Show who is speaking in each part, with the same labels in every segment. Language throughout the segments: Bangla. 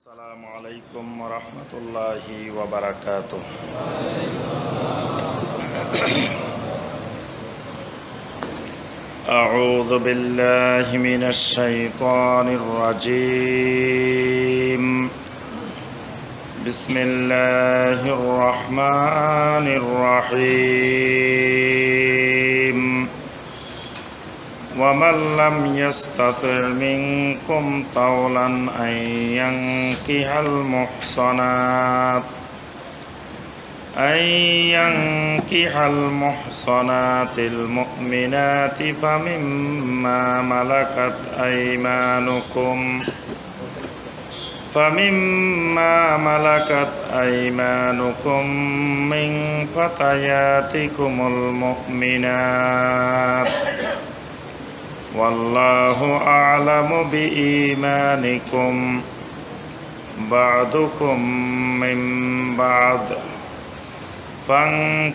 Speaker 1: আসসালামু আলাইকুম ওয়া রাহমাতুল্লাহি ওয়া বারাকাতুহু। আউযু বিল্লাহি মিনাশ শাইতানির রাজীম। বিসমিল্লাহির রাহমানির রাহিম। ومن لم يستطع منكم طولا أن ينكح المحصنات المؤمنات فمما ملكت أيمانكم من فتياتكم المؤمنات والله أعلم بإيمانكم بعضكم من بعض فانكحوهن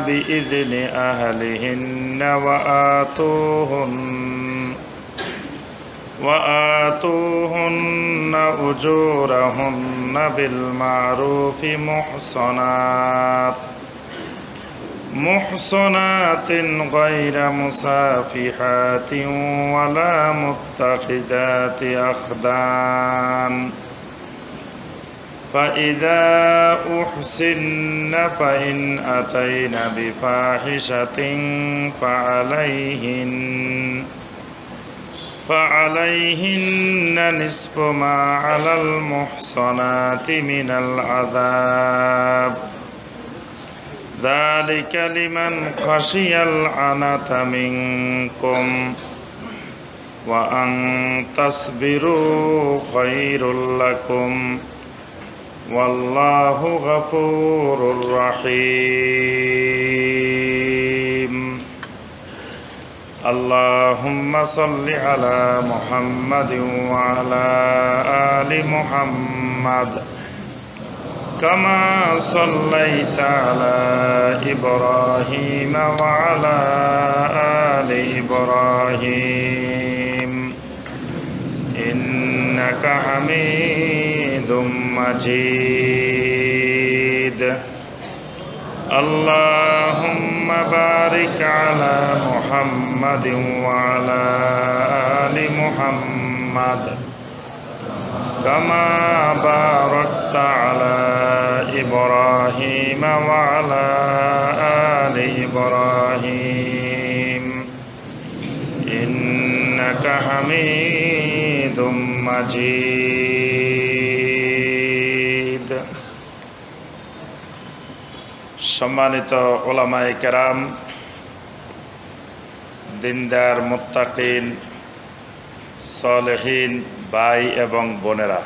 Speaker 1: بإذن أهلهن وآتوهن أجورهن بالمعروف محصنات غير مسافحات ولا متخذات أخدان فإذا أحسن فإن أتين بفاحشة فعليهن نصف ما على المحصنات من العذاب ذلك لمن خشي العنة منكم وأن تصبروا خير لكم والله غفور رحيم اللهم صل على محمد وعلى آل محمد كما صليت على إبراهيم وعلى آل إبراهيم إنك حميد مجيد اللهم بارك على محمد وعلى آل محمد كما باركت على إبراهيم وعلى آل إبراهيم إنك حميد مجيد সম্মানিত উলামায়ে কেরাম, দিনদার মুত্তাকিন সালেহীন ভাই এবং বোনেরা,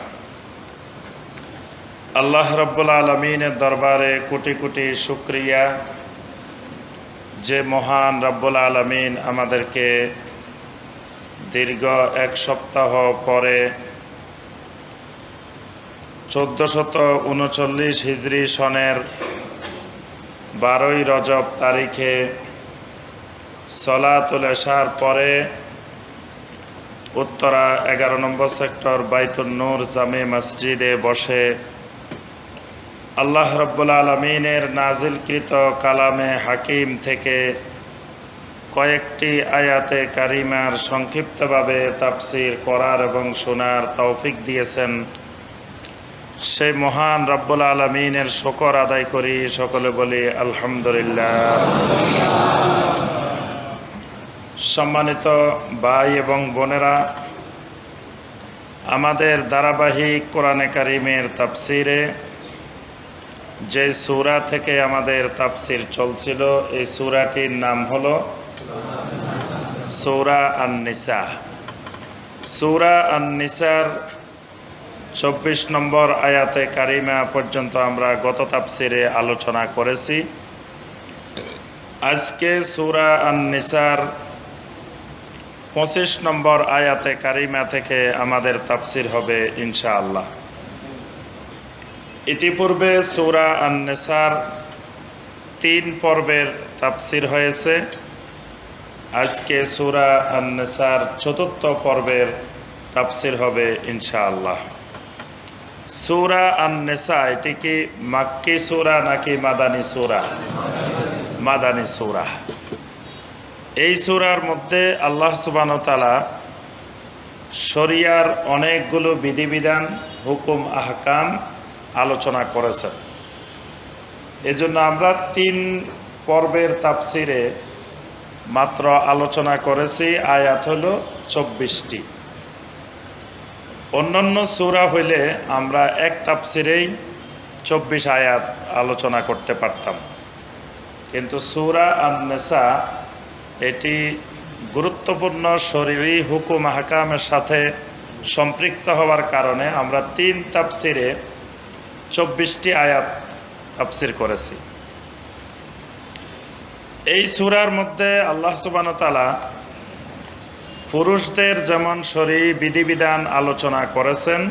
Speaker 1: আল্লাহ রাব্বুল আলামিনের দরবারে কোটি কোটি শুকরিয়া যে মহান রাব্বুল আলামিন আমাদেরকে দীর্ঘ এক সপ্তাহ পরে 1439 হিজরি সনের 12ই রজব তারিখে সলাতুল এশার পরে উত্তরা 11 নম্বর সেক্টর বাইতুন নূর জামে মসজিদে বসে আল্লাহ রাব্বুল আলামিনের নাজিলকৃত কালামে হাকিম থেকে কয়েকটি আয়াতে কারিমার সংক্ষিপ্তভাবে তাফসীর করার এবং শোনার তৌফিক দিয়েছেন, সেই মহান রাব্বুল আলামিনের শুকর আদায় করি। সকলে বলি আলহামদুলিল্লাহ। সম্মানিত ভাই এবং বোনেরা, আমাদের ধারাবাহিক কোরআনে কারিমের তাফসিরে যে সূরা থেকে আমাদের তাফসির চলছিল, এই সূরাটির নাম হলো সূরা আন-নিসা। সূরা আন-নিসার 24 নম্বর আয়াতে কারিমা পর্যন্ত আমরা গত তাফসিরে আলোচনা করেছি। আজকে সূরা আন-নিসার 25 নম্বর আয়াতে কারিমা থেকে আমাদের তাফসির হবে ইনশাআল্লাহ। ইতিপূর্বে সূরা আন-নিসার 3 পর্বের তাফসির হয়েছে। আজকে সূরা আন-নিসার 4th পর্বের তাফসির হবে ইনশাআল্লাহ। সূরা আন-নিসা এটি কি মাক্কি সূরা নাকি মাদানী সূরা? মাদানী সূরা। এই সূরার মধ্যে আল্লাহ সুবহানাহু ওয়া তাআলা শরিয়ার অনেকগুলো বিধিবিধান, হুকুম, আহকাম আলোচনা করেছেন। এজন্য আমরা 3 পর্বের তাফসিরে মাত্র আলোচনা করেছি, আয়াত হলো 24টি। অন্যান্য সূরা হইলে আমরা এক তাফসিরেই 24 আয়াত আলোচনা করতে পারতাম, কিন্তু সূরা আন-নিসা এটি গুরুত্বপূর্ণ শরঈ হুকুম আহকামের সাথে সম্পৃক্ত হওয়ার কারণে আমরা 3 তাফসিরে 24টি আয়াত তাফসির করেছি। এই সূরার মধ্যে আল্লাহ সুবহানাহু ওয়া তাআলা পুরুষদের যেমন শরঈ বিধিবিধান আলোচনা করেছেন,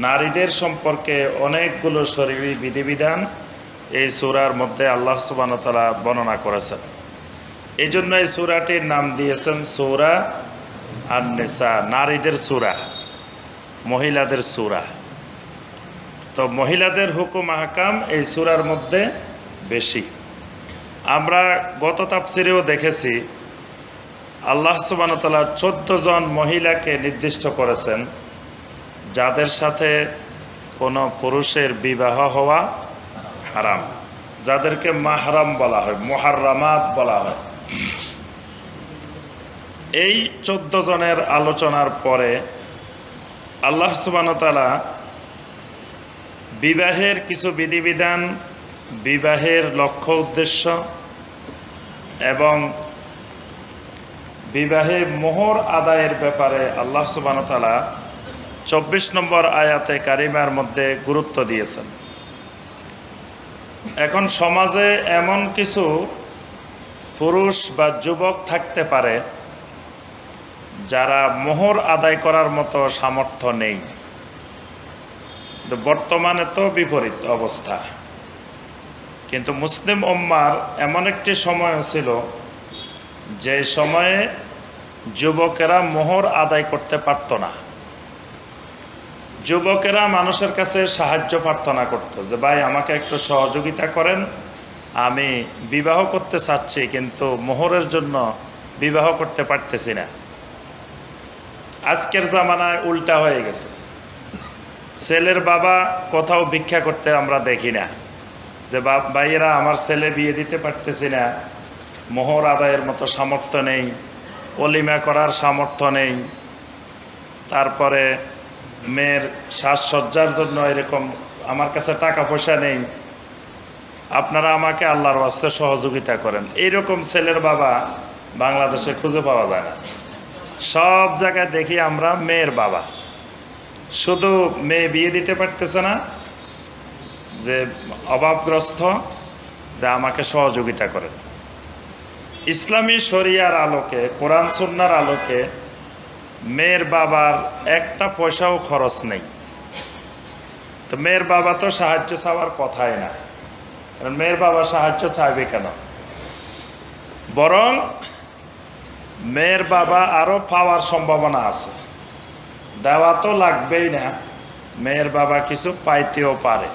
Speaker 1: নারীদের সম্পর্কে অনেকগুলো শরঈ বিধিবিধান এই সূরার মধ্যে আল্লাহ সুবহানাহু ওয়া তাআলা বর্ণনা করেছেন। এই জন্য এই সূরাটির নাম দিয়েছেন সূরা আন-নিসা, নারীদের সূরা, মহিলাদের সূরা। তো মহিলাদের হুকুম আহকাম এই সূরার মধ্যে বেশি। আমরা গত তাফসিরেও দেখেছি আল্লাহ সুবহানাহু ওয়া তাআলা 14 জন মহিলাকে নির্দিষ্ট করেছেন যাদের সাথে কোনো পুরুষের বিবাহ হওয়া হারাম, যাদেরকে মাহরাম বলা হয়, মুহাররামাত বলা হয়। এই 14 জনের আলোচনার পরে আল্লাহ সুবহানাহু ওয়া তাআলা বিবাহের কিছু বিধিবিধান, বিবাহের লক্ষ্য উদ্দেশ্য এবং বিবাহে মোহর আদায়ের ব্যাপারে আল্লাহ সুবহানাহু ওয়া তাআলা 24 নম্বর আয়াতে কারিমার মধ্যে গুরুত্ব দিয়েছেন। এখন সমাজে এমন কিছু পুরুষ বা যুবক থাকতে পারে যারা মোহর আদায় করার মতো সামর্থ্য নেই। বর্তমানে তো বিপরীত অবস্থা, কিন্তু মুসলিম উম্মার এমন একটি সময় ছিল যে সময়ে যুবকেরা মোহর আদায় করতে পারত না। যুবকেরা মানুষের কাছে সাহায্য প্রার্থনা করত যে ভাই আমাকে একটু সহযোগিতা করেন, আমি বিবাহ করতে চাচ্ছি কিন্তু মোহরের জন্য বিবাহ করতে পারতেছি না। আজকের জামানায় উল্টা হয়ে গেছে, ছেলের বাবা কোথাও ভিক্ষা করতে আমরা দেখি না যে ভাইয়েরা আমার ছেলে বিয়ে দিতে পারতেছি না, মোহর আদায়ের মতো সামর্থ্য নেই, অলিমা করার সামর্থ্য নেই, তারপরে মেয়ের সাজসজ্জার জন্য এরকম আমার কাছে টাকা পয়সা নেই, আপনারা আমাকে আল্লাহর ওয়াস্তে সহযোগিতা করেন। এইরকম ছেলের বাবা বাংলাদেশে খুঁজে পাওয়া যায় না। সব জায়গায় দেখি আমরা মেয়ের বাবা, শুধু মেয়ে বিয়ে দিতে পারতেছে না, যে অভাবগ্রস্ত, যে আমাকে সহযোগিতা করেন। ইসলামী শরিয়ার আলোকে, কোরআন সুন্নাহর আলোকে মেয়ের বাবার একটা পয়সাও খরচ নেই। তো মেয়ের বাবা তো সাহায্য চাওয়ার কথাই না, কারণ মেয়ের বাবা সাহায্য চাইবে কেন? বরং মেয়ের বাবা আরও পাওয়ার সম্ভাবনা আছে, দেওয়া তো লাগবেই না, মেয়ের বাবা কিছু পাইতেও পারে।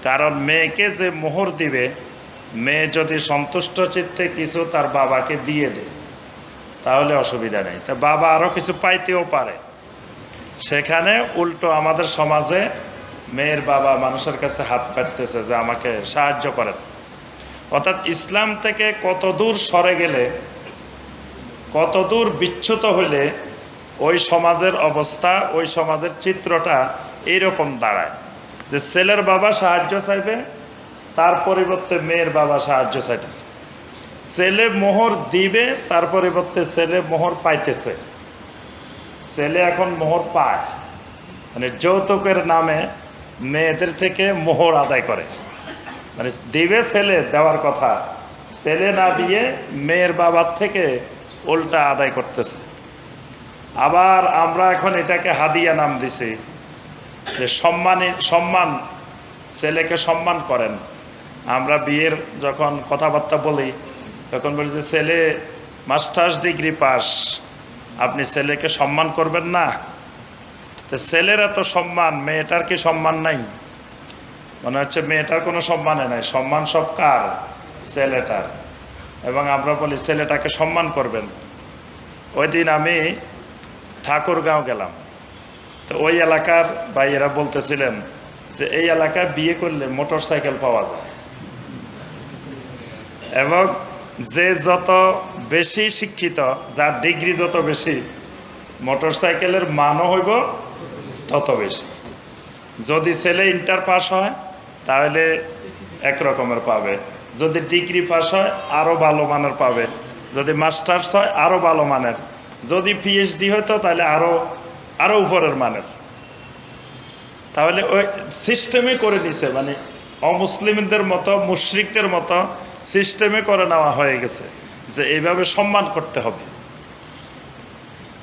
Speaker 1: কারণ মেয়েকে যে মোহর দিবে, মেয়ে যদি সন্তুষ্ট চিত্তে কিছু তার বাবাকে দিয়ে দেয় তাহলে অসুবিধা নেই, তা বাবা আরও কিছু পাইতেও পারে। সেখানে উল্টো আমাদের সমাজে মেয়ের বাবা মানুষের কাছে হাত পাততেছে যে আমাকে সাহায্য করেন। অর্থাৎ ইসলাম থেকে কত দূর সরে গেলে, কত দূর বিচ্যুত হলে ওই সমাজের অবস্থা, ওই সমাজের চিত্রটা এইরকম দাঁড়ায় যে ছেলের বাবা সাহায্য চাইবে, তার পরিবর্তে মেয়ের বাবা সাহায্য চাইতেছে। ছেলে মোহর দিবে, তার পরিবর্তে ছেলে মোহর পাইতেছে। ছেলে এখন মোহর পায়, মানে যৌতুকের নামে মেয়েদের থেকে মোহর আদায় করে। মানে দিবে ছেলে, দেওয়ার কথা, ছেলে না দিয়ে মেয়ের বাবার থেকে উল্টা আদায় করতেছে। আবার আমরা এখন এটাকে হাদিয়া নাম দিছি, যে সম্মান, ছেলেকে সম্মান করেন। আমরা বিয়ের যখন কথাবার্তা বলি তখন বলি যে ছেলে মাস্টার্স ডিগ্রি পাস, আপনি ছেলেকে সম্মান করবেন না? তো ছেলের এত সম্মান, মেয়েটার কি সম্মান নাই? মনে হচ্ছে মেয়েটার কোনো সম্মানে নাই, সম্মান সব কার? ছেলেটার। এবং আমরা বলি ছেলেটাকে সম্মান করবেন। ওই দিন আমি ঠাকুরগাঁও গেলাম, তো ওই এলাকার ভাইয়েরা বলতেছিলেন যে এই এলাকায় বিয়ে করলে মোটর সাইকেল পাওয়া যায়, এবং যে যত বেশি শিক্ষিত, যার ডিগ্রি যত বেশি, মোটর সাইকেলের মানও হইব তত বেশি। যদি ছেলে ইন্টার পাস হয় তাহলে একরকমের পাবে, যদি ডিগ্রি পাস হয় আরও ভালো মানের পাবে, যদি মাস্টার্স হয় আরও ভালো মানের, যদি পিএইচডি হতো তাহলে আরও উপরের মানের। তাহলে ওই সিস্টেমে করে নিছে, মানে অমুসলিমদের মতো, মুশরিকদের মতো সিস্টেমে করে নেওয়া হয়ে গেছে যে এইভাবে সম্মান করতে হবে।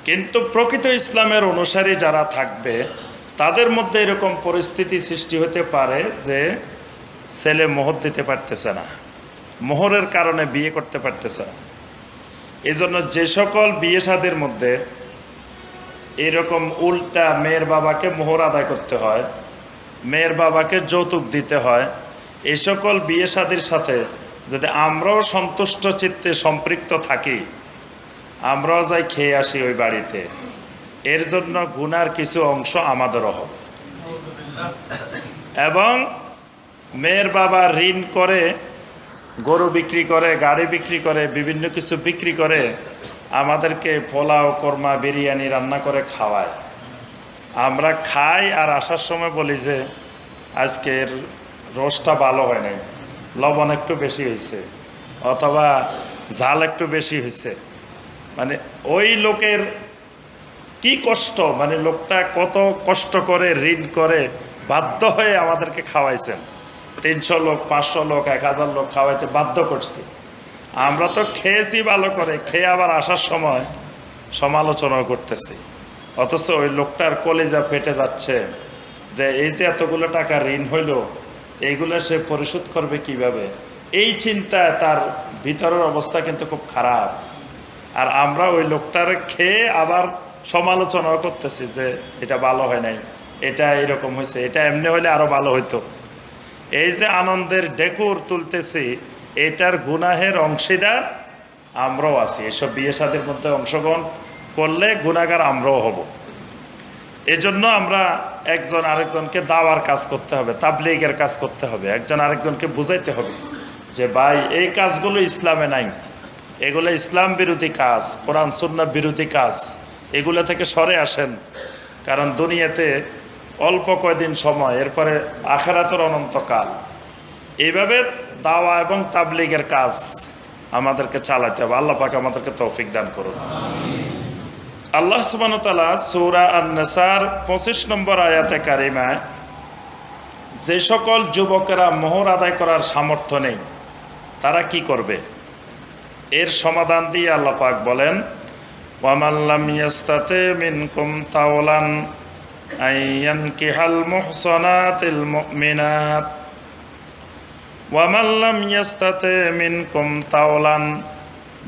Speaker 1: কিন্তু প্রকৃত ইসলামের অনুসারী যারা থাকবে তাদের মধ্যে এরকম পরিস্থিতি সৃষ্টি হতে পারে যে ছেলে মোহর দিতে পারতেছে না, মোহরের কারণে বিয়ে করতে পারতেছে না। এই জন্য যে সকল বিয়ে শাদীর মধ্যে এরকম উল্টা মেয়ের বাবাকে মোহর আদায় করতে হয়, মেয়ের বাবাকে যৌতুক দিতে হয়, এই সকল বিয়ে শাদীর সাথে যদি আমরাও সন্তুষ্ট চিত্তে সম্পৃক্ত থাকি, আমরাও যাই খেয়ে আসি ওই বাড়িতে, এর জন্য গুনার কিছু অংশ আমাদেরও হবে। এবং মেয়ের বাবা ঋণ করে, গরু বিক্রি করে, গাড়ি বিক্রি করে, বিভিন্ন কিছু বিক্রি করে আমাদেরকে পোলাও, কোরমা, বিরিয়ানি রান্না করে খাওয়ায়। আমরা খাই আর আসার সময় বলি যে আজকের রোস্টটা ভালো হয় নাই, লবণ একটু বেশি হয়েছে, অথবা ঝাল একটু বেশি হয়েছে। মানে ওই লোকের কি কষ্ট, মানে লোকটা কত কষ্ট করে ঋণ করে বাধ্য হয়ে আমাদেরকে খাওয়াইছেন। 300 লোক, 500 লোক, 1000 লোক খাওয়াইতে বাধ্য করছি। আমরা তো খেয়েছি ভালো করে, খেয়ে আবার আসার সময় সমালোচনা করতেছি, অথচ ওই লোকটার কলিজা ফেটে যাচ্ছে যে এই যে এতগুলো টাকা ঋণ হইল, এইগুলো সে পরিশোধ করবে কিভাবে, এই চিন্তায় তার ভিতরের অবস্থা কিন্তু খুব খারাপ। আর আমরা ওই লোকটার খেয়ে আবার সমালোচনাও করতেছি যে এটা ভালো হয় নাই, এটা এরকম হয়েছে, এটা এমনি হলে আরও ভালো হইতো। এই যে আনন্দের ডেকুর তুলতেছি, এটার গুনাহের অংশীদার আমরাও আছি। এসব বিয়ে শাদীর মধ্যে অংশগ্রহণ করলে গুনাহগার আমরাও হব। এজন্য আমরা একজন আরেকজনকে দাওয়ার কাজ করতে হবে, তাবলীগের কাজ করতে হবে, একজন আরেকজনকে বুঝাইতে হবে যে ভাই এই কাজগুলো ইসলামে নাই, এগুলো ইসলাম বিরোধী কাজ, কোরআন সুন্নাহ বিরোধী কাজ, এগুলো থেকে সরে আসেন। কারণ দুনিয়াতে অল্প কয়দিন সময়, এরপরে আখিরাতের অনন্তকাল। এইভাবে দাওয়া এবং তাবলীগের কাজ আমাদেরকে চালাতে হবে। আল্লাহ পাক আমাদেরকে তৌফিক দান করুন। আল্লাহ সুবহানাহু ওয়া তাআলা সূরা আন-নিসার 25 নম্বর আয়াতে কারিমায় যে সকল যুবকেরা মোহর আদায় করার সামর্থ্য নেই তারা কি করবে, এর সমাধান দিয়ে আল্লাহ পাক বলেন, ওয়ামান লাম ইয়াস্তাতি মিনকুম তাওলান আইয়ানকিহাল মুহসানাতিল মুমিনাত, ওয়ামান লাম ইয়াস্তাতি মিনকুম তাওলান,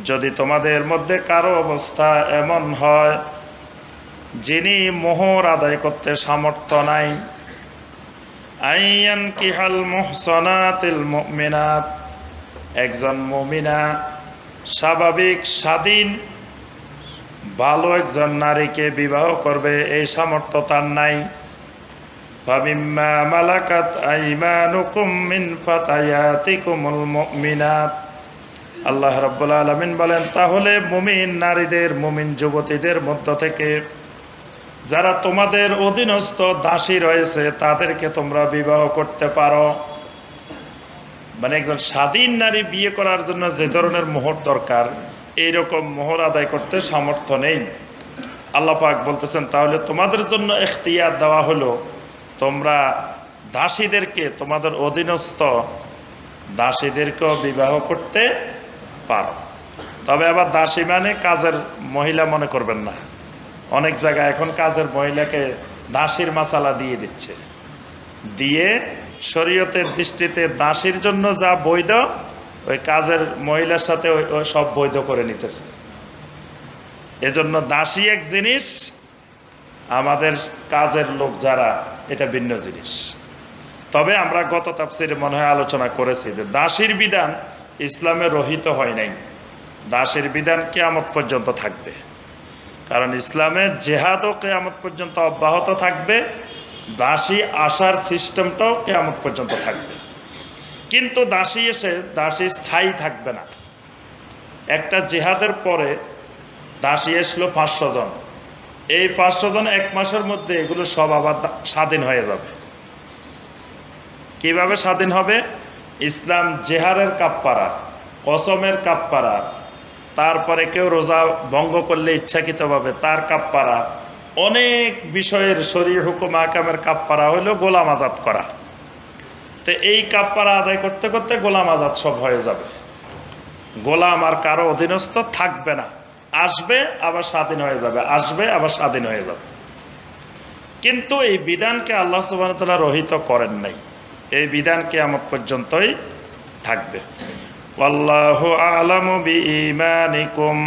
Speaker 1: যদি তোমাদের মধ্যে কারো অবস্থা এমন হয় যিনি মোহর আদায় করতে সামর্থ্য নাই, আইয়ানকিহাল মুহসানাতিল মুমিনাত, একজন মুমিনা স্বাভাবিক স্বাধীন ভালো একজন নারীকে বিবাহ করবে এই সামর্থ্য তার নাই, ফামিম্মা মালাকাত আইমানুকুম মিন ফাতায়াতিকুমুল মুমিনাত, আল্লাহ রাব্বুল আলামিন বলেন তাহলে মুমিন নারীদের, মুমিন যুবতীদের মধ্য থেকে যারা তোমাদের অধীনস্থ দাসী রয়েছে তাদেরকে তোমরা বিবাহ করতে পারো। মানে একজন স্বাধীন নারী বিয়ে করার জন্য যে ধরনের মোহর দরকার, এইরকম মোহর আদায় করতে সামর্থ্য নেই। আল্লাহ পাক বলতেছেন তাহলে তোমাদের জন্য ইখতিয়ার দেওয়া হলো তোমরা দাসীদেরকে, তোমাদের অধীনস্থ দাসীদেরকেও বিবাহ করতে পারো। তবে আবার দাসী মানে কাজের মহিলা মনে করবেন না। অনেক জায়গায় এখন কাজের মহিলাকে দাসীর মাসালা দিয়ে দিচ্ছে, দিয়ে শরীয়তের দৃষ্টিতে দাসীর জন্য যা বৈধ ওই কাজের মহিলার সাথে ওই সব বৈধ করে নিতেছে। এজন্য দাসী এক জিনিস, আমাদের কাজের লোক যারা এটা ভিন্ন জিনিস। তবে আমরা গত তাফসিরে মনে হয় আলোচনা করেছি যে দাসীর বিধান ইসলামে রহিত হয় নাই, দাসীর বিধান কিয়ামত পর্যন্ত থাকবে। কারণ ইসলামে জেহাদও কিয়ামত পর্যন্ত অব্যাহত থাকবে, দাসী আসার সিস্টেমটাও কিয়ামত পর্যন্ত থাকবে। কিন্তু দাসী এসে দাসী স্থায়ী থাকবে না। একটা জেহাদের পরে দাসী এসলো 500 জন, এই 500 জন 1 মাসের মধ্যে এগুলো সব আবার স্বাধীন হয়ে যাবে। কিভাবে স্বাধীন হবে? ইসলাম জেহারের কাপ্পারা, কসমের কাপ্পারা, তারপরে কেউ রোজা ভঙ্গ করলে ইচ্ছাকৃতভাবে তার কাপ্পারা, অনেক বিষয়ের শরীর হুকুম আহকামের কাপ্পারা হইল গোলাম আজাদ করা। তো এই কাপ্পারা আদায় করতে করতে গোলাম আজাদ সব হয়ে যাবে, গোলাম আর কারো অধীনস্থ থাকবে না, আসবে আবার স্বাধীন হয়ে যাবে, আসবে আবার স্বাধীন হয়ে যাবে। কিন্তু এই বিধানকে আল্লাহ সুবহানাহু ওয়া তাআলা রহিত করেন নাই, এই বিধান কিয়ামত পর্যন্তই থাকবে। ওয়াল্লাহু আ'লামু বিঈমানিকুম,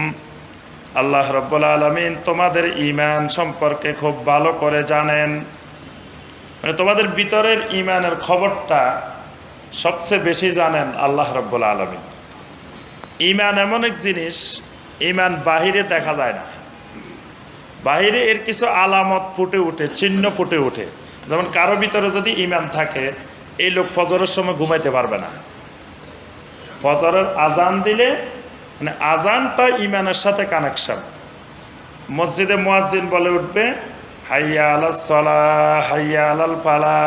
Speaker 1: আল্লাহ রাব্বুল আলামিন তোমাদের ঈমান সম্পর্কে খুব ভালো করে জানেন। মানে তোমাদের ভিতরের ঈমানের খবরটা সবচেয়ে বেশি জানেন আল্লাহ রাব্বুল আলামিন। ঈমান এমন এক জিনিস, ঈমান বাহিরে দেখা যায় না, বাহিরে এর কিছু আলামত ফুটে ওঠে, চিহ্ন ফুটে ওঠে। যেমন কারো ভিতরে যদি ঈমান থাকে, এই লোক ফজরের সময় ঘুমাইতে পারবে না। ফজরের আজান দিলে মানে আজানটা ঈমানের সাথে কানেকশন। মসজিদে মুয়াজ্জিন বলে উঠবে হাইয়া আলাস সালাহ হাইয়া আলাল ফালাহ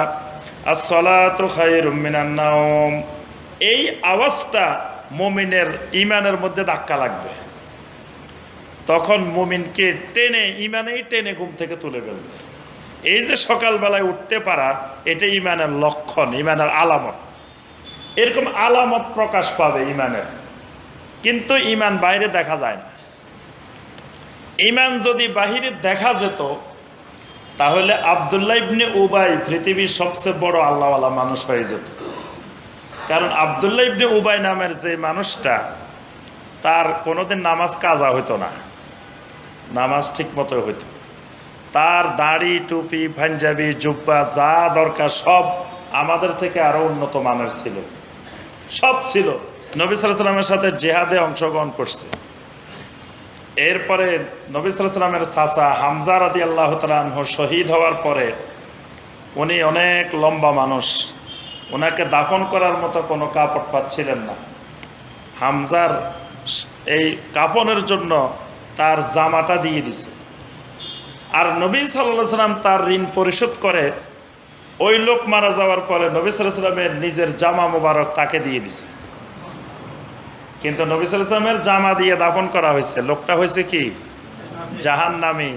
Speaker 1: আস-সালাতু খায়রুম মিনান নাওম, এই আওয়াজটা মুমিনের ঈমানের মধ্যে ধাক্কা লাগবে, তখন মুমিনকে টেনে ঈমানেই টেনে ঘুম থেকে তুলে ফেলবে। এই যে সকালবেলায় উঠতে পারা, এটা ঈমানের লক্ষণ, ঈমানের আলামত। এরকম আলামত প্রকাশ পাবে ঈমানের, কিন্তু ঈমান বাইরে দেখা যায় না। ঈমান যদি বাহিরে দেখা যেত, তাহলে আব্দুল্লাহ ইবনে উবাই পৃথিবীর সবচেয়ে বড় আল্লাহওয়ালা মানুষ হয়ে যেত। কারণ আব্দুল্লাহ ইবনে উবাই নামের যে মানুষটা, তার কোনোদিন নামাজ কাজা হইতো না, নামাজ ঠিক মতো হইতো। তার দাড়ি, টুপি, পাঞ্জাবি, জুব্বা যা দরকার সব আমাদের থেকে আরো উন্নত মানের ছিল, সব ছিল। নবী সাল্লাল্লাহু আলাইহি ওয়াসাল্লামের সাথে জিহাদে অংশগ্রহণ করছে। এরপরে নবী সাল্লাল্লাহু আলাইহি ওয়াসাল্লামের চাচা হামজা রাদিয়াল্লাহু তাআলা আনহু শহীদ হওয়ার পরে, উনি অনেক লম্বা মানুষ, ওনাকে দাফন করার মতো কোনো কাপড় পাচ্ছিলেন না। হামজার এই কাফনের জন্য তার জামাটা দিয়ে দিছে। আর নবী সাল্লাল্লাহু আলাইহি ওয়াসাল্লাম তার ঋণ পরিশোধ করে ওই লোক মারা যাওয়ার পরে নবী সাল্লাল্লাহু আলাইহি ওয়াসাল্লামের নিজের জামা মোবারক তাকে দিয়ে দিছে। কিন্তু নবী সাল্লাল্লাহু আলাইহি ওয়াসাল্লামের জামা দিয়ে দাফন করা হয়েছে, লোকটা হয়েছে কি জাহান্নামী,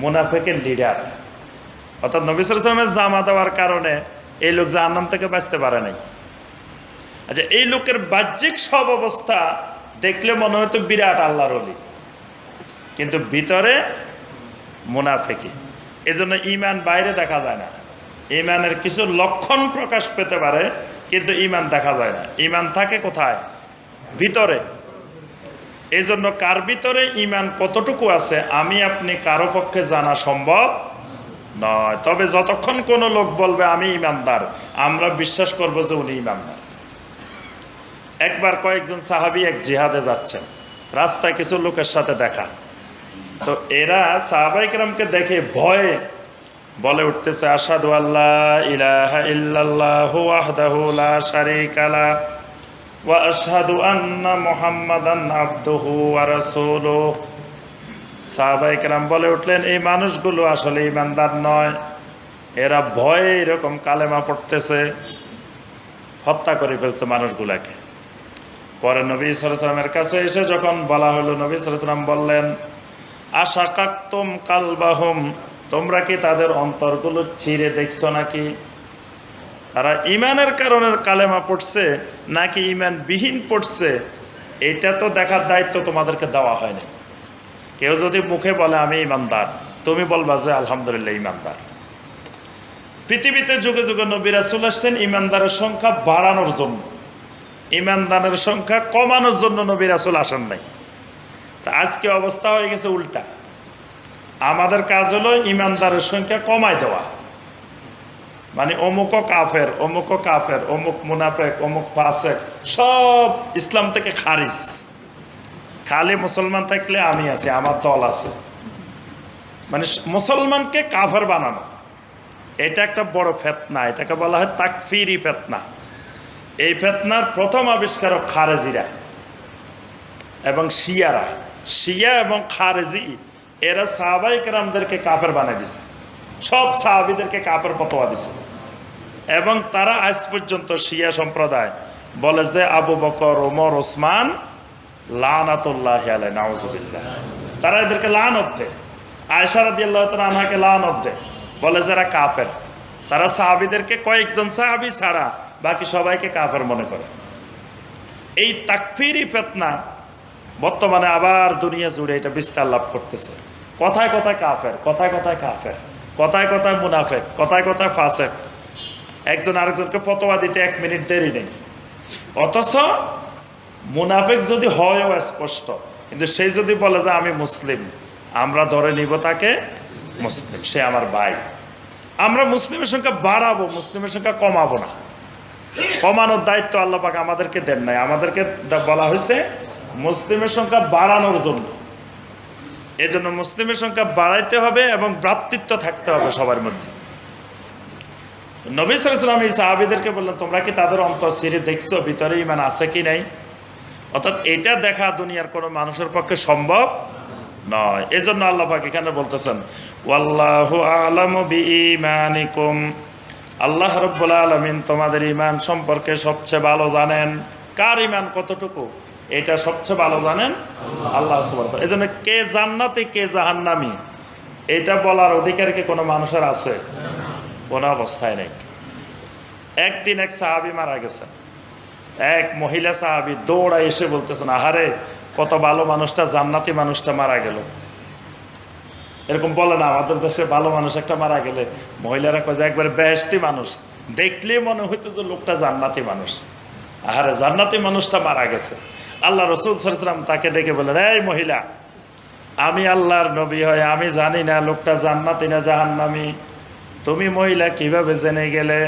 Speaker 1: মুনাফিকের লিডার। অর্থাৎ নবী সাল্লাল্লাহু আলাইহি ওয়াসাল্লামের জামা দেওয়ার কারণে এই লোক জাহান্নাম থেকে বাঁচতে পারে নাই। আচ্ছা, এই লোকের বাহ্যিক সব অবস্থা দেখলে মনে হয়তো বিরাট আল্লাহর ওলি, কিন্তু ভিতরে মুনাফিকি। এজন্য ঈমান বাইরে দেখা যায় না, ঈমানের কিছু লক্ষণ প্রকাশ পেতে পারে, কিন্তু ঈমান দেখা যায় না। ঈমান থাকে কোথায়? ভিতরে। এই জন্য কার ভিতরে ঈমান কতটুকু আছে আমি আপনি কারো পক্ষে জানা সম্ভব নয়। তবে যতক্ষণ কোনো লোক বলবে আমি ঈমানদার, আমরা বিশ্বাস করব যে উনি ঈমানদার। একবার কয়েকজন সাহাবী এক জিহাদে যাচ্ছেন, রাস্তায় কিছু লোকের সাথে দেখা, তো এরা সাহাবায়ে কেরামকে দেখে ভয়ে বলে উঠতেছে আশহাদু আল্লা ইলাহা ইল্লাল্লাহু ওয়াহদাহু লা শারীকা লাহু ওয়া আশহাদু আন্না মুহাম্মাদান আবদুহু ওয়া রাসূলুহু। সাহাবায়ে কেরাম বলে উঠলেন এই মানুষগুলো আসলে ঈমানদার নয়, এরা ভয়ে এরকম কালেমা পড়তেছে, হত্যা করে ফেলছে মানুষগুলাকে। পরে নবী সাল্লাল্লাহু আলাইহি ওয়াসাল্লামের কাছে এসে যখন বলা হলো, নবী সাল্লাল্লাহু আলাইহি ওয়াসাল্লাম বললেন আশাকাকতুম কালবাহুম, তোমরা কি তাদের অন্তরগুলো ছিঁড়ে দেখছো নাকি? তারা ঈমানের কারণে কালেমা পড়ছে নাকি ঈমান বিহীন পড়ছে, এটা তো দেখার দায়িত্ব তোমাদেরকে দেওয়া হয়নি। কেউ যদি মুখে বলে আমি ঈমানদার, তুমি বলবা যে আলহামদুলিল্লাহ ঈমানদার। পৃথিবীতে যুগে যুগে নবী রাসূল আসছেন ঈমানদারের সংখ্যা বাড়ানোর জন্য, ঈমানদারের সংখ্যা কমানোর জন্য নবী রাসূল আসেন নাই। তা আজকে অবস্থা হয়ে গেছে উল্টা। আমাদের কাজ হলো ইমানদারের সংখ্যা কমায় দেওয়া, মানে অমুকও কাফের, অমুকও কাফের, অমুক মুনাফেক, অমুক ফাসেক, সব ইসলাম থেকে খারিজ। খালি মুসলমান থাকলে আমি আছি, আমার দল আছে, মানে মুসলমানকে কাফের বানানো। এটা একটা বড় ফেতনা, এটাকে বলা হয় তাকফিরি ফেতনা। এই ফেতনার প্রথম আবিষ্কারক খারেজিরা এবং শিয়ারা। শিয়া এবং খারেজি এরা সাহাবায়ে কেরামদেরকে কাফের বানিয়ে দিছে, সব সাহাবীদেরকে কাফের ফতোয়া দিছে। এবং তারা আজ পর্যন্ত শিয়া সম্প্রদায় বলে যে আবু বকর, ওমর, ওসমান লানাতুল্লাহি আলাইহি, নাউজুবিল্লাহ। তারা এদেরকে লানত দেয়, আয়েশা রাদিয়াল্লাহু তাআলা আনহাকে লানত দেয়, বলে যারা কাফের। তারা সাহাবীদেরকে কয়েকজন সাহাবী ছাড়া বাকি সবাইকে কাফের মনে করে। এই তাকফিরি ফিতনা বর্তমানে আবার দুনিয়া জুড়ে এটা বিস্তার লাভ করতেছে। কথায় কথায় কাফের, কথায় কথায় কাফের, কথায় কথায় মুনাফেক, কথায় কথায় ফাসেক। একজন আরেকজনকে ফতোয়া দিতে 1 মিনিট দেরি নেই। অথচ মুনাফেক যদি হয়ও স্পষ্ট, কিন্তু সে যদি বলে যে আমি মুসলিম, আমরা ধরে নিব তাকে মুসলিম, সে আমার ভাই। আমরা মুসলিমের সংখ্যা বাড়াবো, মুসলিমের সংখ্যা কমাবো না। কমানোর দায়িত্ব আল্লাহ পাক আমাদেরকে দেন নাই, আমাদেরকে বলা হয়েছে মুসলিমের সংখ্যা বাড়ানোর জন্য। এজন্য মুসলিমের সংখ্যা বাড়াইতে হবে এবং ভ্রাতৃত্ব থাকতে হবে সবার মধ্যে। নবী সাল্লাল্লাহু আলাইহি ওয়াসাল্লাম এই সাহাবীদেরকে বললেন, তোমরা কি তাদের অন্তর ছিঁড়ে দেখছো ভিতরে ঈমান আছে কি নাই? অর্থাৎ এটা দেখা দুনিয়ার কোনো মানুষের পক্ষে সম্ভব নয়। এজন্য আল্লাহ পাক এখানে বলতেছেন ওয়াল্লাহু আ'লামু বিঈমানিকুম, আল্লাহ রাব্বুল আলামিন তোমাদের ঈমান সম্পর্কে সবচেয়ে ভালো জানেন। কার ঈমান কতটুকু এটা সবচেয়ে ভালো জানেন আল্লাহ সুবহানাহু ওয়া তাআলা। এজন্য কে জান্নাতি কে জাহান্নামী এটা বলার অধিকার কি কোনো মানুষের আছে? কোনো অবস্থায় নেই। একদিন এক সাহাবী মারা গেছেন, এক মহিলা সাহাবী দৌড়ায় এসে বলতেছেন, আহারে কত ভালো মানুষটা, জান্নাতি মানুষটা মারা গেল। এরকম বলে না আমাদের দেশে, ভালো মানুষ একটা মারা গেলে মহিলারা কয় যে একবারে বেহেশতি মানুষ, দেখলেই মনে হইতো যে লোকটা জান্নাতি মানুষ। আহারে জান্নাতি মানুষটা মারা গেছে। আল্লাহ রাসূল সাল্লাল্লাহু আলাইহি ওয়াসাল্লাম তাকে ডেকে বললেন, এই মহিলা, আমি আল্লাহর নবী হয় আমি জানি না লোকটা জান্নাতি না জাহান্নামী, তুমি মহিলা কিভাবে জেনে গেলে?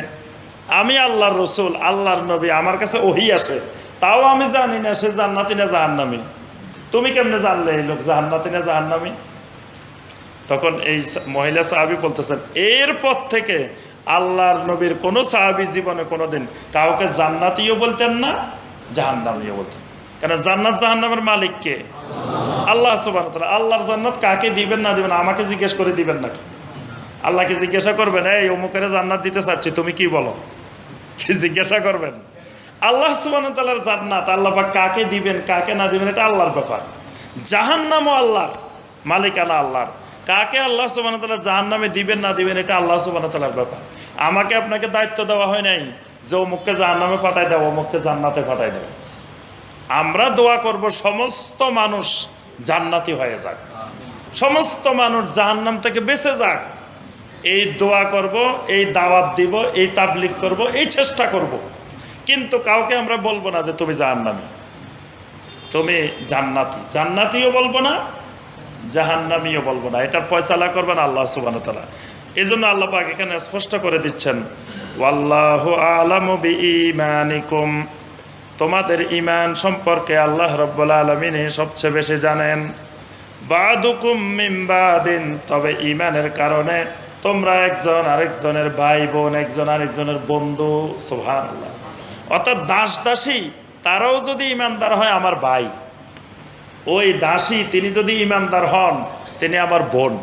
Speaker 1: আমি আল্লাহর রসুল, আল্লাহর নবী, আমার কাছে ওহী আসে, তাও আমি জানি না সে জান্নাতি না জাহান্নামী, তুমি কেমনে জানলে এই লোক জান্নাতি না জাহান্নামী? তখন এই মহিলা সাহাবী বলতেছেন, এরপর থেকে আল্লাহর নবীর কোনো সাহাবী জীবনে কোনোদিন কাউকে জান্নাতিও বলতেন না জাহান্নামীও বলতেন। কারণ জান্নাত জাহান্নামের মালিক কে? আল্লাহ সুবহানাহু ওয়া তাআলা। আল্লাহর জান্নাত কাকে দিবেন না দিবেন আমাকে জিজ্ঞেস করে দিবেন নাকি? আল্লাহকে জিজ্ঞাসা করবেন, এই অমুকের জান্নাত দিতে চাচ্ছি, তুমি কি বলো? কি জিজ্ঞাসা করবেন? আল্লাহ সুবহানাহু ওয়া তাআলার জান্নাত আল্লাহ পাক কাকে দিবেন কাকে না দিবেন এটা আল্লাহর ব্যাপার। জাহান্নামও আল্লাহর, মালিকানা আল্লাহর। কাকে আল্লাহ সুবহানাহু ওয়া তাআলা জাহান্নামে দিবেন না দিবেন এটা আল্লাহ সুবহানাহু ওয়া তাআলার ব্যাপার। আমাকে আপনাকে দায়িত্ব দেওয়া হয় নাই যে অমুককে জাহান্নামে পাঠাই দাও, অমুককে জান্নাতে পাঠাই দাও। আমরা দোয়া করব সমস্ত মানুষ জান্নাতি হয়ে যাক, সমস্ত মানুষ জাহান্নাম থেকে বেঁচে যাক, এই দোয়া করব, এই দাওয়াত দিব, এই তাবলীগ করব, এই চেষ্টা করব। কিন্তু কাউকে আমরা বলবো না যে তুমি জাহান্নামী, তুমি জান্নাতি, জান্নাতিও বলবো না জাহান্নামীও বলবো না। এটার ফয়সালা করবেন আল্লাহ সুবহানাহু ওয়া তাআলা। এই জন্য আল্লাহ পাক এখানে স্পষ্ট করে দিচ্ছেন ওয়াল্লাহু আ'লামু বিঈমানিকুম, তোমাদের ঈমান সম্পর্কে আল্লাহ রাব্বুল আলামিন সবচেয়ে বেশি জানেন। বাদুকুম মিন বাদিন, তবে ঈমানের কারণে তোমরা একজন আরেকজনের ভাই বোন, একজন আরেকজনের বন্ধু। সুবহানাল্লাহ। অর্থাৎ দাস দাসী তারাও যদি ঈমানদার হয় আমার ভাই, ওই দাসী তিনি যদি ঈমানদার হন তিনি আমার বোন।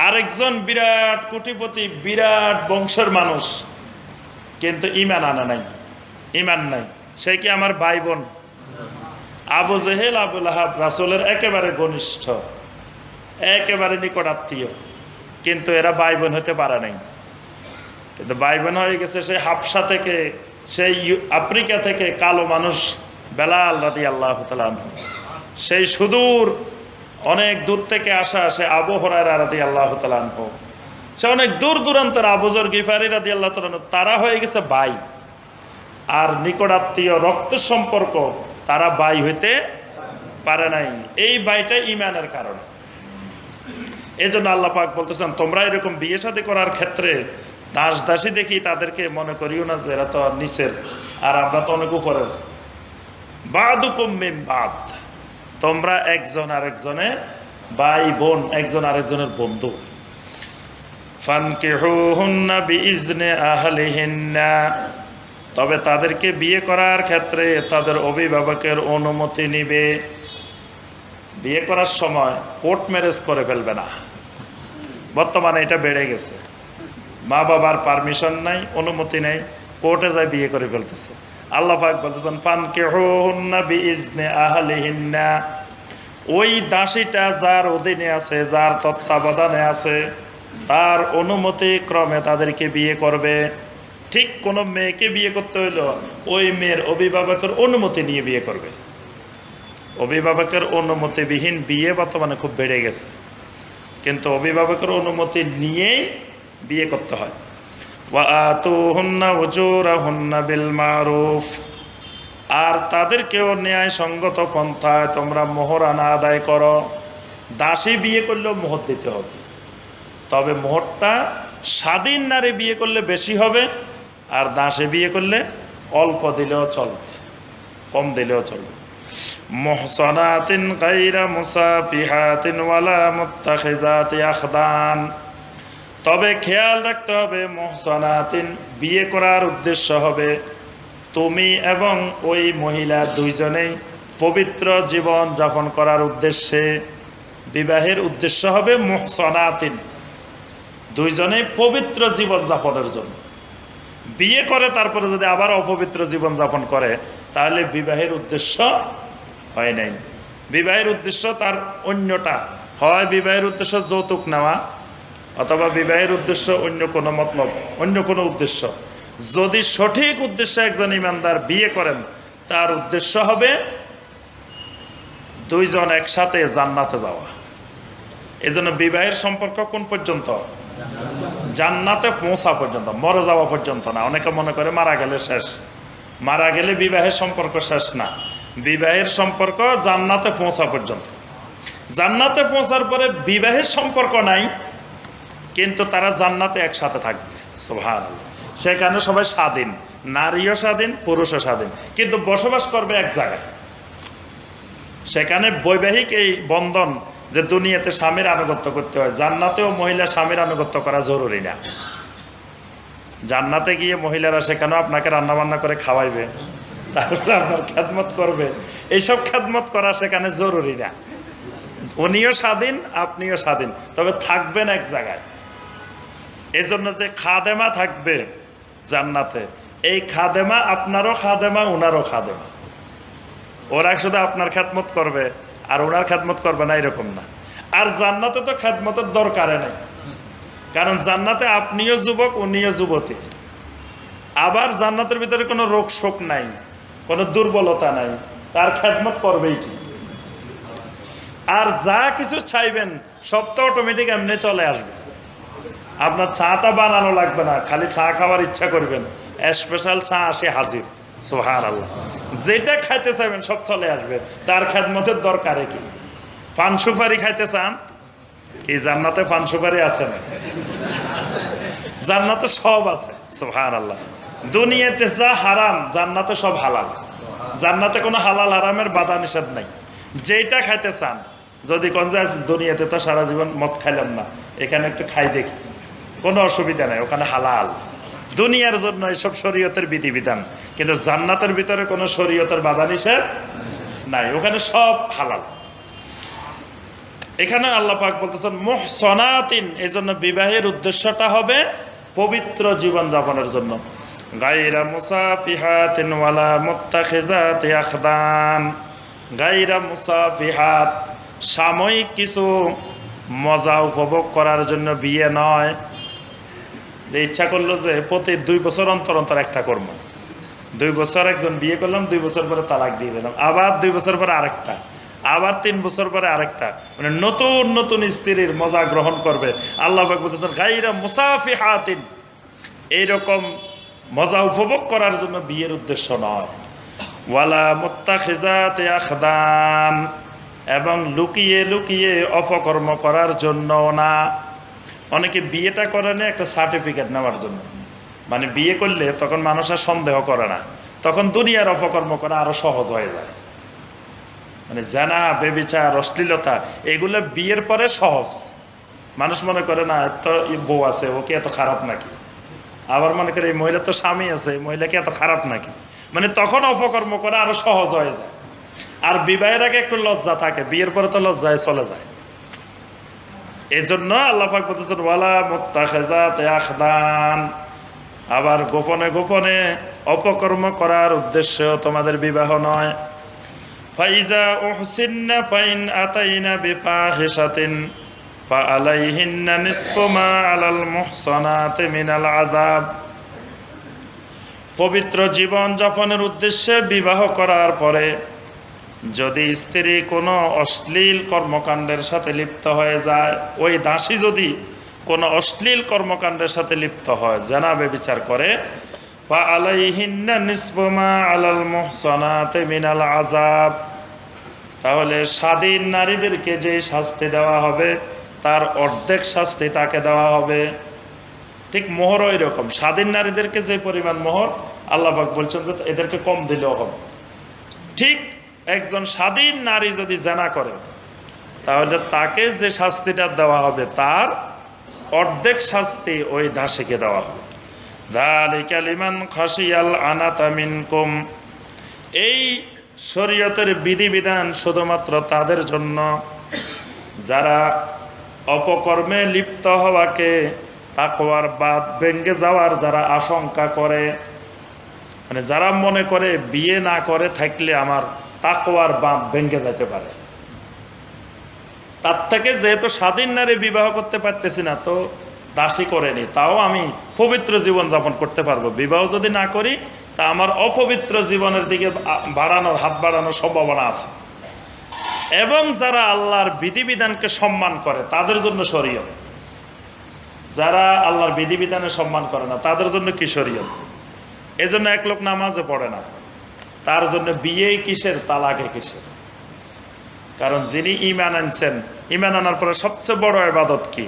Speaker 1: আরেকজন বিরাট কোটিপতি, বিরাট বংশের মানুষ, কিন্তু ঈমান আনা নাই, ঈমান নাই, সে কি আমার ভাই বোন? আবু জেহেল, আবু লাহাব রাসূলের একেবারে ঘনিষ্ঠ, একেবারে নিকটাত্মীয়, কিন্তু এরা ভাই বোন হতে পারে নাই। কিন্তু ভাই বোন হয়ে গেছে সেই হাবশা থেকে, সেই আফ্রিকা থেকে কালো মানুষ বেলাল রাদিয়াল্লাহু তাআলা আনহু, সেই সুদূর অনেক দূর থেকে আসা সে আবু হুরায়রা রাদিয়াল্লাহু তাআলা আনহু, সে অনেক দূর দূরান্তের আবু যর গিফারি রাদিয়াল্লাহু তাআলা আনহু, তারা হয়ে গেছে ভাই। আর নিকটাত্মীয় রক্তের সম্পর্ক তারা ভাই হইতে পারে নাই। এই বাইটা ইমানের কারণে। এই জন্য আল্লাহ পাক বলতেছেন, তোমরা এরকম বিয়ে শাদী করার ক্ষেত্রে দাস দাসী দেখি তাদেরকে মনে করিও না যে এরা তো নিচের আর আমরা তো অনেক উপরের। বাদুকুম মিন বাদ, তোমরা একজন আরেকজনের ভাই বোন, একজন আরেকজনের বন্ধু। ফানকিহুহুন্না বিইজনি আহলিহিন্না, তবে তাদেরকে বিয়ে করার ক্ষেত্রে তাদের অভিভাবকের অনুমতি নিবে। বিয়ে করার সময় কোর্ট ম্যারেজ করে ফেলবে না। বর্তমানে এটা বেড়ে গেছে, মা বাবার পারমিশন নাই, অনুমতি নাই, কোর্টে যায় বিয়ে করে ফেলতেছে। আল্লাহ পাক বলতেছেন ফানকিহুহুন্না বিইজনি আহলিহিন্না, ওই দাসীটা যার অধীনে আছে, যার তত্ত্বাবধানে আছে, তার অনুমতি ক্রমে তাদেরকে বিয়ে করবে। ঠিক কোনো মেয়েকে বিয়ে করতে হইল ওই মেয়ের অভিভাবকের অনুমতি নিয়ে বিয়ে করবে। অভিভাবকের অনুমতিবিহীন বিয়ে বর্তমানে খুব বেড়ে গেছে, কিন্তু অভিভাবকের অনুমতি নিয়েই বিয়ে করতে হয়। ওয়া আতুহুন্না উজুরাহুন্না বিল মারুফ, আর তাদেরকেও ন্যায়সঙ্গত পন্থায় তোমরা মোহরানা আদায় করো। দাসী বিয়ে করলেও মোহর দিতে হবে, তবে মোহরটা স্বাধীন নারী বিয়ে করলে বেশি হবে, আর দাসে বিয়ে করলে অল্প দিলেও চলবে, কম দিলেও চলবে। মুহসানাতিন গায়রা মুসাফিহাতিন ওয়ালা মুত্তাখিযাতি আখদান, তবে খেয়াল রাখতে হবে মুহসানাতিন বিয়ে করার উদ্দেশ্য হবে তুমি এবং ওই মহিলা দুইজনেই পবিত্র জীবন যাপন করার উদ্দেশ্যে। বিবাহের উদ্দেশ্য হবে মুহসানাতিন, দুইজনেই পবিত্র জীবন যাপনের জন্য। বিয়ে করে তারপরে যদি আবার অপবিত্র জীবন যাপন করে তাহলে বিবাহের উদ্দেশ্য হয় নাই। বিবাহের উদ্দেশ্য তার অন্যটা, হয় বিবাহের উদ্দেশ্য যৌতুক নেওয়া, অথবা বিবাহের উদ্দেশ্য অন্য কোনো মতলব, অন্য কোনো উদ্দেশ্য। যদি সঠিক উদ্দেশ্যে একজন ইমানদার বিয়ে করেন, তার উদ্দেশ্য হবে দুইজন একসাথে জান্নাতে যাওয়া। এজন্য বিবাহের সম্পর্ক কোন পর্যন্ত? জান্নাতে পৌঁছা পর্যন্ত, মরে যাওয়া পর্যন্ত না। অনেকে মনে করে মারা গেলে শেষ, মারা গেলে বিবাহের সম্পর্ক শেষ না। বিবাহের সম্পর্ক জান্নাতে পৌঁছা পর্যন্ত। জান্নাতে পৌঁছার পরে বিবাহের সম্পর্ক নাই, কিন্তু তারা জান্নাতে একসাথে থাকবে। সুবহানাল্লাহ। সেখানে সবাই স্বাধীন, নারীও স্বাধীন, পুরুষও স্বাধীন, কিন্তু বসবাস করবে এক জায়গায়। সেখানে বৈবাহিক এই বন্ধন যে দুনিয়াতে স্বামীর আনুগত্য করতে হয়, জান্নাতেও মহিলা স্বামীর আনুগত্য করা জরুরি না। জান্নাতে গিয়ে মহিলারা সেখানেও আপনাকে রান্নাবান্না করে খাওয়াইবে, তারপরে আপনার খেদমত করবে। এইসব খেদমত করা সেখানে জরুরি না। উনিও স্বাধীন, আপনিও স্বাধীন, তবে থাকবেন এক জায়গায়। এজন্য যে খাদেমা থাকবে জান্নাতে, এই খাদেমা আপনারও খাদেমা, ওনারও খাদেমা। ওরা শুধু আপনার খেদমত করবে আর ওনার খেদমত করবে না, এরকম না। আর জান্নাতে তো খেদমতের দরকারে নেই, কারণ জান্নাতে আপনিও যুবক, উনিও যুবতী। আবার জান্নাতের ভিতরে কোনো রোগ শোক নাই, কোনো দুর্বলতা নাই, তার খেদমত করবেই কি। আর যা কিছু চাইবেন সব তো অটোমেটিক এমনি চলে আসবে। আপনার চাটা বানানো লাগবে না, খালি চা খাওয়ার ইচ্ছা করবেন, স্পেশাল চা আসে হাজির। সুবহানাল্লাহ। যেটা খাইতে চাইবেন সব চলে আসবে, তার খেদমতের দরকারে কি। পান সুপারি খাইতে চান কি? জান্নাতে পান সুপারি আছে না? জান্নাতে সব আছে। সুবহানাল্লাহ। দুনিয়াতে যা হারাম জান্নাতে সব হালাল। জান্নাতে কোনো হালাল হারামের বাধা নিষেধ নাই। যেটা খাইতে চান, যদি কোন যায় দুনিয়াতে তো সারা জীবন মদ খাইলাম না, এখানে একটু খাই দেখি, কোনো অসুবিধা নাই, ওখানে হালাল। দুনিয়ার জন্য এসব শরীয়তের বিধিবিধান, কিন্তু জান্নাতের ভিতরে কোনো শরীয়তের বাধা নিষেধ নাই, ওখানে সব হালাল। এখানে আল্লাহ পাক বলতেছেন মুহসানাতিন, এই জন্য বিবাহের উদ্দেশ্যটা হবে পবিত্র জীবন যাপনের জন্য। গায়রা মুসাফিহাতিন ওয়ালা মুত্তাখিযাতি আখদান। গায়রা মুসাফিহাত, সাময়িক কিছু মজা উপভোগ করার জন্য বিয়ে নয়। যে ইচ্ছা করলো যে প্রতি 2 বছর অন্তর অন্তর একটা কর্ম, 2 বছর একজন বিয়ে করলাম, 2 বছর পরে তালাক দিয়ে দিলাম, আবার 2 বছর পরে আরেকটা, আবার 3 বছর পরে আরেকটা, মানে নতুন নতুন স্ত্রীর মজা গ্রহণ করবে। আল্লাহ পাক বলতেছেন গায়রা মুসাফিহাতিন, এইরকম মজা উপভোগ করার জন্য বিয়ের উদ্দেশ্য নয়। ওয়ালা মুত্তাখিযাতি আখদান, এবং লুকিয়ে লুকিয়ে অপকর্ম করার জন্যও না। অনেকে বিয়েটা করে না একটা সার্টিফিকেট নেওয়ার জন্য, মানে বিয়ে করলে তখন মানুষ আর সন্দেহ করে না, তখন দুনিয়ার অপকর্ম করা আরো সহজ হয়ে যায়। মানে জানা, বেবিচার, অশ্লীলতা এগুলো বিয়ের পরে সহজ। মানুষ মনে করে না এত বউ আছে, ও কি এত খারাপ নাকি? আবার মনে করে এই মহিলা তো স্বামী আছে, এই মহিলা কি এত খারাপ নাকি? মানে তখন অপকর্ম করা আরো সহজ হয়ে যায়। আর বিবাহের আগে একটু লজ্জা থাকে, বিয়ের পরে তো লজ্জায় চলে যায়। এই জন্য আল্লাহ পাক বলতেছেন ওয়ালা মুত্তাখিযাতি আখদান, আবার গোপনে গোপনে অপকর্ম করার উদ্দেশ্যেও তোমাদের বিবাহ নয়। ফাইজা উহসিন্না ফাইন আতাইনা বিফাহিশাতিন ফাআলাইহিন্না নিসফু মা আলাল মুহসানাতি মিনাল আযাব। পবিত্র জীবন যাপনের উদ্দেশ্যে বিবাহ করার পরে যদি স্ত্রী কোনো অশ্লীল কর্মকাণ্ডের সাথে লিপ্ত হয়ে যায়, ওই দাসী যদি কোনো অশ্লীল কর্মকাণ্ডের সাথে লিপ্ত হয়, জানা বেবিচার করে, ফাআলাইহিন্না নিসফু মা আলাল মুহসানাতি মিনাল আযাব, তাহলে স্বাধীন নারীদেরকে যে শাস্তি দেওয়া হবে তার অর্ধেক শাস্তি তাকে দেওয়া হবে। ঠিক মোহরও এরকম, স্বাধীন নারীদেরকে যে পরিমাণ মোহর আল্লাহ পাক বলছেন যে এদেরকে কম দিলেও হবে। ঠিক একজন স্বাধীন নারী যদি জানা করে তাহলে তাকে যে শাস্তিটা দেওয়া হবে তার অর্ধেক শাস্তি ওই দাসীকে দেওয়া হবে। যালিকা লিমান খাশিয়াল আনাতা মিনকুম, এই শরীয়তের বিধিবিধান শুধুমাত্র তাদের জন্য যারা অপকর্মে লিপ্ত হওয়াকে, তাকওয়ার বাদ ভেঙে যাওয়ার যারা আশঙ্কা করে, মানে যারা মনে করে বিয়ে না করে থাকলে আমার তাকওয়ার বাঁধ ভেঙে যেতে পারে, তার থেকে যেহেতু স্বাধীন নারী বিবাহ করতে পারতেছি না তো দাসী করেনি, তাও আমি পবিত্র জীবন যাপন করতে পারবো। বিবাহ যদি না করি তা আমার অপবিত্র জীবনের দিকে হাত বাড়ানোর সম্ভাবনা আছে। এবং যারা আল্লাহর বিধিবিধানকে সম্মান করে তাদের জন্য শরীয়ত, যারা আল্লাহর বিধিবিধানের সম্মান করে না তাদের জন্য কি শরীয়ত? এজন্য এক লোক নামাজে পড়ে না, তার জন্য বিয়েই কিসের, তালাকে কিসের? কারণ যিনি ঈমান আনছেন, ঈমান আনার পরে সবচেয়ে বড় ইবাদত কি?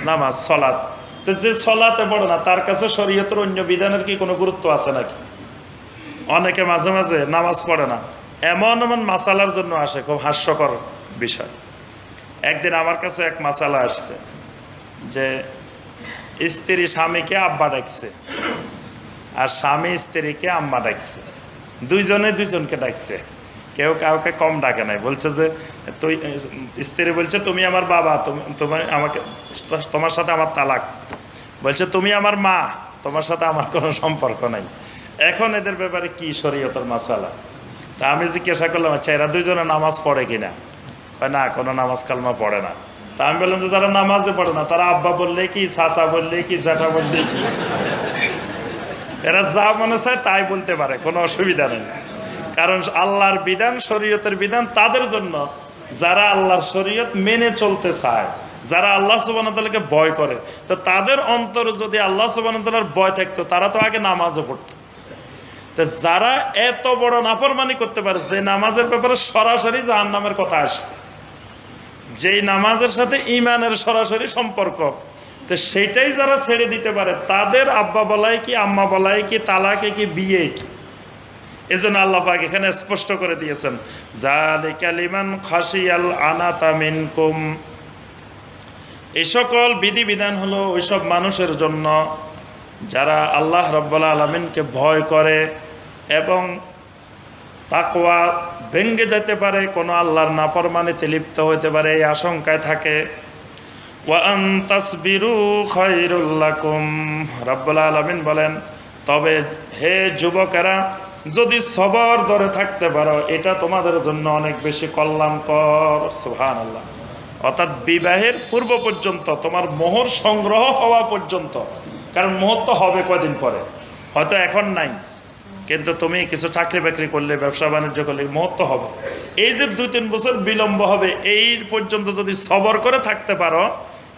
Speaker 1: নামাজ, সালাত। তো যে সালাতে পড়ে না তার কাছে শরীয়তের অন্য বিধানের কি কোনো গুরুত্ব আছে নাকি? অনেকে মাঝে মাঝে নামাজ পড়ে না, এমন এমন মাসালার জন্য আসে, খুব হাস্যকর বিষয়। একদিন আমার কাছে এক মাসালা আসছে যে স্ত্রী স্বামীকে আব্বা ডাকছে আর স্বামী স্ত্রীকে আম্মা ডাকছে, দুইজনে দুইজনকে ডাকছে, কেউ কাউকে কম ডাকে নাই। বলছে যে তুই, স্ত্রী বলছে তুমি আমার বাবা, তোমার আমাকে, তোমার সাথে আমার তালাক। বলছে তুমি আমার মা, তোমার সাথে আমার কোনো সম্পর্ক নাই। এখন এদের ব্যাপারে কি শরীয়তের মাসালা? তা আমি জিজ্ঞাসা করলাম আচ্ছা এরা দুইজনে নামাজ পড়ে কিনা? কয় না, কোনো নামাজ কালমা পড়ে না। তা আমি বললাম যে তারা নামাজে পড়ে না, তারা আব্বা বললে কি, চাচা বললে কি, জ্যাঠা বললে কি, এরা যা মনে চায় তাই বলতে পারে, কোনো অসুবিধা নেই। কারণ আল্লাহর বিধান, শরীয়তের বিধান তাদের জন্য যারা আল্লাহর শরীয়ত মেনে চলতে চায়, যারা আল্লাহ সুবহানাহু ওয়া তাআলাকে ভয় করে। তো তাদের অন্তরে যদি আল্লাহ সুবহানাহু ওয়া তাআলার ভয় থাকতো তারা তো আগে নামাজও পড়তো। তো যারা এত বড় নাফরমানি করতে পারে, যে নামাজের ব্যাপারে সরাসরি জাহান্নামের কথা আসছে, যেই নামাজের সাথে ঈমানের সরাসরি সম্পর্ক, তো সেইটাই যারা ছেড়ে দিতে পারে তাদের আব্বা বলাই কি, আম্মা বলাই কি, তালাকে কি, বিয়ে কি? এজন্য আল্লাহ পাক এখানে স্পষ্ট করে দিয়েছেন যালিকা লিমান খাশিয়াল আনাতা মিনকুম, এই সকল বিধিবিধান হলো ওইসব মানুষের জন্য যারা আল্লাহ রাব্বুল আলামিনকে ভয় করে এবং তাকওয়া ভেঙ্গে যেতে পারে, কোনো আল্লাহর নাফরমানিতে লিপ্ত হতে পারে এই আশঙ্কায় থাকে। ওয়া আন তাসবিরু খায়রুল লাকুম, রাব্বুল আলামিন বলেন তবে হে যুবকেরা যদি সবর ধরে থাকতে পারো এটা তোমাদের জন্য অনেক বেশি কল্যাণকর। সুবহানাল্লাহ। অর্থাৎ বিবাহের পূর্ব পর্যন্ত, তোমার মোহর সংগ্রহ হওয়া পর্যন্ত, কারণ মোহর তো হবে কয়দিন পরে, হয়তো এখন নাই, কিন্তু তুমি কিছু চাকরি বাকরি করলে, ব্যবসা বাণিজ্য করলে মোহর তো হবে। এই যে 2-3 বছর বিলম্ব হবে, এই পর্যন্ত যদি সবর করে থাকতে পারো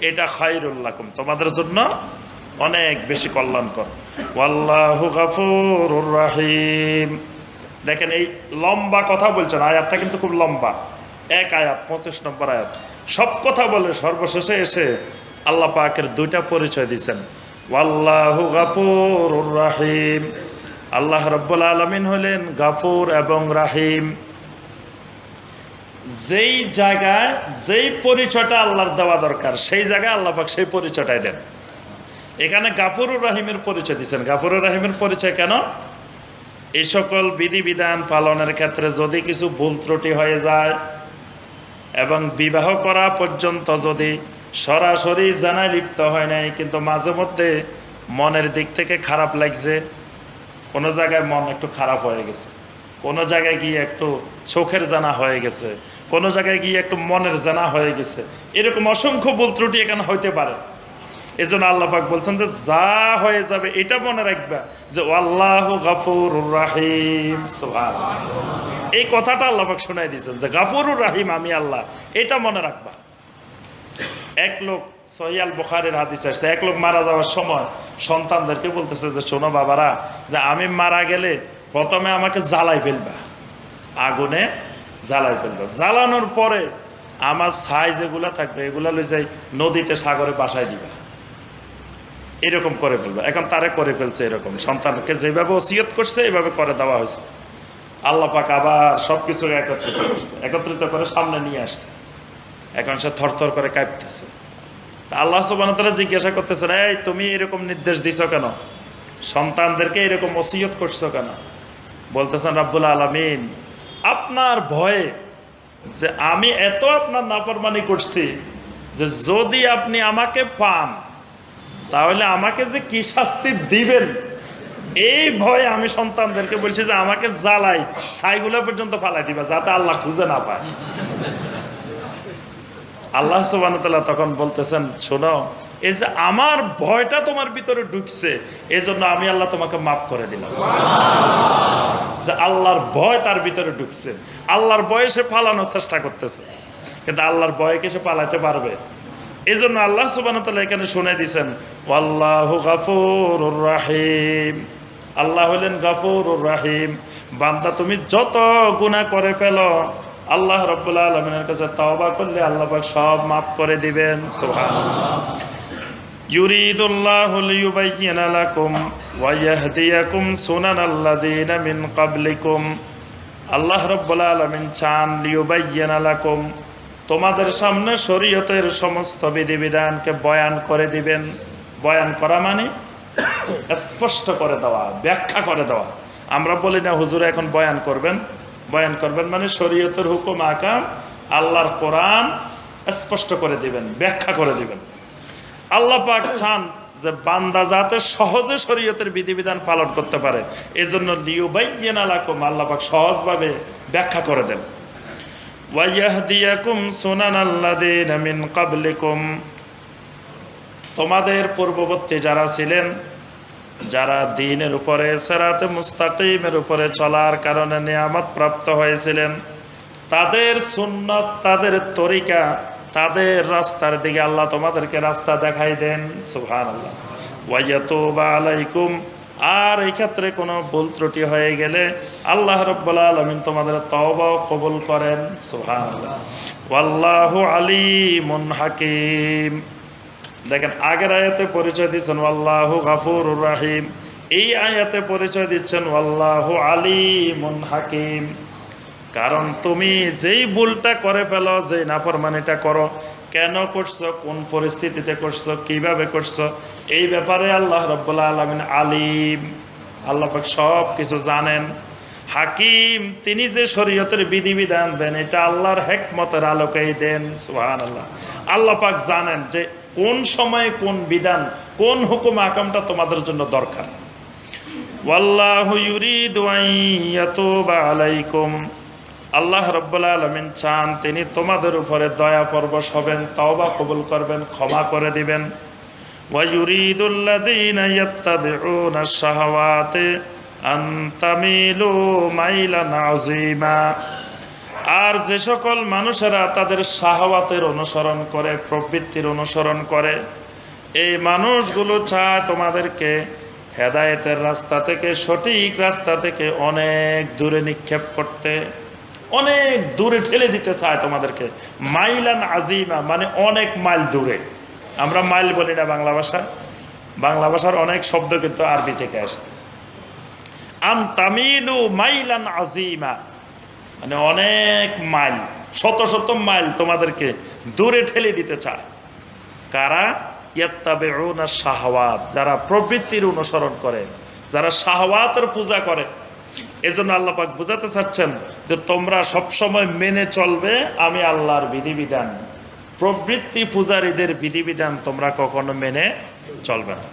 Speaker 1: এটা খায়রুল লাকুম, তোমাদের জন্য অনেক বেশি কল্যাণকর। ওয়াল্লাহু গাফুরুর রাহিম। দেখেন এই লম্বা কথা বলছেন, আয়াতটা কিন্তু খুব লম্বা, এক আয়াত 25 নম্বর আয়াত সব কথা বলে সর্বশেষে এসে আল্লাহ পাকের দুইটা পরিচয় দিয়েছেন, ওয়াল্লাহু গাফুরুর রাহিম। আল্লাহ রাব্বুল আলামিন হলেন গাফুর এবং রাহিম। যেই জায়গায় যেই পরিচয়টা আল্লাহর দেওয়া দরকার সেই জায়গায় আল্লাহ পাক সেই পরিচয়টাই দেন। এখানে গাফুরুর রাহিমের পরিচয় দিচ্ছেন। গাফুরুর রাহিমের পরিচয় কেন? এই সকল বিধিবিধান পালনের ক্ষেত্রে যদি কিছু ভুল ত্রুটি হয়ে যায় এবং বিবাহ করা পর্যন্ত যদি সরাসরি জানায় লিপ্ত হয় নাই, কিন্তু মাঝে মধ্যে মনের দিক থেকে খারাপ লাগছে, কোনো জায়গায় মন একটু খারাপ হয়ে গেছে, কোনো জায়গায় গিয়ে একটু চোখের জানা হয়ে গেছে, কোনো জায়গায় গিয়ে একটু মনের জানা হয়ে গেছে, এরকম অসংখ্য ভুল ত্রুটি এখানে হইতে পারে। এজন্য আল্লাহ পাক বলছেন যে যা হয়ে যাবে এটা মনে রাখবা যে আল্লাহু গাফুরুর রাহিম। সুবহানাল্লাহ, এই কথাটা আল্লাহ পাক শোনাই দিয়েছেন যে গাফুরুর রাহিম আমি আল্লাহ, এটা মনে রাখবা। এক লোক সহিহ আল বুখারীর হাদিস আসছে, এক লোক মারা যাওয়ার সময় সন্তানদেরকে বলতেছে যে শোনো বাবারা, যে আমি মারা গেলে প্রথমে আমাকে জ্বালাই ফেলবা, আগুনে জ্বালাই ফেলবা, জ্বালানোর পরে আমার ছাই যেগুলা থাকবে এগুলা লই যাই নদীতে সাগরে বাসায় দিবা, এরকম করে ফেলবা। এখন তারে করে ফেলছে এরকম, সন্তানকে যেভাবে ওসিয়ত করছে এইভাবে করে দেওয়া হয়েছে। আল্লাহ পাক আবার সব কিছু একত্রিত করে সামনে নিয়ে আসছে। এখন সে থরথর করে কাঁপতেছে। আল্লাহ সুবহানাহু ওয়া তাআলা জিজ্ঞাসা করতেছেন, এই তুমি এরকম নির্দেশ দিছো কেন, সন্তানদেরকে এরকম ওসিয়ত করছো কেন? বলতেছেন রাব্বুল আলামিন আপনার ভয়ে, যে আমি এত আপনার নাফরমানি করছি যে যদি আপনি আমাকে পান তাহলে আমাকে যে কি শাস্তি দিবেন, এই ভয়ে আমি সন্তানদেরকে বলছি যে আমাকে জ্বালাই ছাইগুলা পর্যন্ত ফালাই দিবা যাতে আল্লাহ খুঁজে না পায়। আল্লাহ সুবহানাহু ওয়া তাআলা তখন বলতেছেন শোনো, এই যে আমার ভয়টা তোমার ভিতরে ঢুকছে এজন্য আমি আল্লাহ তোমাকে মাফ করে দিলাম। যে আল্লাহর ভয় তার ভিতরে ঢুকছে, আল্লাহর ভয়ে সে পালানোর চেষ্টা করতেছে, কিন্তু আল্লাহর ভয়কে সে পালাতে পারবে। এই জন্য আল্লাহ সুবহানাহু ওয়া তাআলা এখানে শুনে দিয়েছেন ওয়াল্লাহু গাফুরুর রাহিম। আল্লাহ হলেন গাফুরুর রাহিম। বান্দা তুমি যত গুনাহ করে ফেলো আল্লাহ রাব্বুল আলামিনের কাছে তওবা করলে আল্লাহ পাক সব মাফ করে দিবেন। সুবহানাল্লাহ। ইউরিদুল্লাহু লিয়ুবাইয়িনা লাকুম ওয়া ইয়াহদিয়াকুম সুনানাল্লাযীনা মিন ক্বাবলিকুম। আল্লাহ রাব্বুল আলামিন চান লিয়ুবাইয়িনা লাকুম, তোমাদের সামনে শরীয়তের সমস্ত বিধিবিধানকে বয়ান করে দিবেন। বয়ান করা মানে স্পষ্ট করে দেওয়া, ব্যাখ্যা করে দেওয়া। আমরা বলি না হুজুর এখন বয়ান করবেন, বয়ান করবেন মানে শরীয়তের হুকুম আকাম আল্লাহর কোরআন স্পষ্ট করে দিবেন, ব্যাখ্যা করে দিবেন। আল্লাহ পাক চান যে বান্দা যাতে সহজে শরীয়তের বিধিবিধান পালন করতে পারে, এজন্য লিয়ুবাইয়িনা লাকুম আল্লাহ পাক সহজভাবে ব্যাখ্যা করে দেন। ওয়াইয়াহদিয়াকুম সুনানাল্লাযীনা মিন ক্বাবলিকুম, তোমাদের পূর্ববর্তী যারা ছিলেন, যারা দ্বীনের উপরে সিরাতে মুস্তাকিমের উপরে চলার কারণে নিয়ামত প্রাপ্ত হয়েছিলেন, তাদের সুন্নাত, তাদের তরিকা, তাদের রাস্তার দিকে আল্লাহ তোমাদেরকে রাস্তা দেখাই দেন। সুবহানাল্লাহ। ওয়ায়াতুবা আলাইকুম, আর এই ক্ষেত্রে কোনো ভুল ত্রুটি হয়ে গেলে আল্লাহ রাব্বুল আলামিন তোমাদের তওবা কবুল করেন। সুবহানাল্লাহ। ওয়াল্লাহু আলিমুন হাকিম। দেখেন আগের আয়াতে পরিচয় দিচ্ছেন আল্লাহু গাফুরুর রাহিম, এই আয়াতে পরিচয় দিচ্ছেন আল্লাহু আলিমুন হাকিম। কারণ তুমি যেই ভুলটা করে ফেলো, যেই নাফরমানিটা করো, কেন করছো, কোন পরিস্থিতিতে করছো, কিভাবে করছো, এই ব্যাপারে আল্লাহ রাব্বুল আলামিন আলিম, আল্লাহ পাক সব কিছু জানেন। হাকিম, তিনি যে শরীয়তের বিধিবিধান দেন এটা আল্লাহর হিকমতের আলোকেই দেন। সুবহানাল্লাহ। আল্লাহ পাক জানেন যে কোন সময়ে কোন বিধান, কোন হুকুম আকামটা তোমাদের জন্য দরকার। ওয়াল্লাহু ইউরিদু আন ইয়াতুবা আলাইকুম, আল্লাহ রাব্বুল আলামিন চান তিনি তোমাদের উপরে দয়া পরবশ হবেন, তওবা কবুল করবেন, ক্ষমা করে দিবেন। ওয়া ইউরিদুল্লাযীনা ইয়াত্তাবিউনাশ শাহাওয়াতি আন তামিলু মাইলান আযীমা, আর যে সকল মানুষেরা তাদের শাহওয়াতের অনুসরণ করে, প্রবৃত্তির অনুসরণ করে, এই মানুষগুলো চায় তোমাদেরকে হেদায়েতের রাস্তা থেকে, সঠিক রাস্তা থেকে অনেক দূরে নিক্ষেপ করতে। অনেক দূরে ঠেলে দিতে চায় তোমাদেরকে। মাইলান আজিমা মানে অনেক মাইল দূরে। আমরা মাইল বলি না বাংলা ভাষা, বাংলা ভাষার অনেক শব্দ কিন্তু আরবি থেকে আসছে। আন তামিলু মাইলান আজিমা মানে অনেক মাইল, শত শত মাইল তোমাদেরকে দূরে ঠেলে দিতে চায়। কারা? ইয়াত্তাবিউনা শাহওয়াত, যারা প্রবৃত্তির অনুসরণ করে, যারা শাহওয়াতের পূজা করে। এজন্য আল্লাহ পাক বুঝাতে চাচ্ছেন যে তোমরা সবসময় মেনে চলবে আমি আল্লাহর বিধিবিধান, প্রবৃত্তি পূজারীদের বিধিবিধান তোমরা কখনো মেনে চলবে না।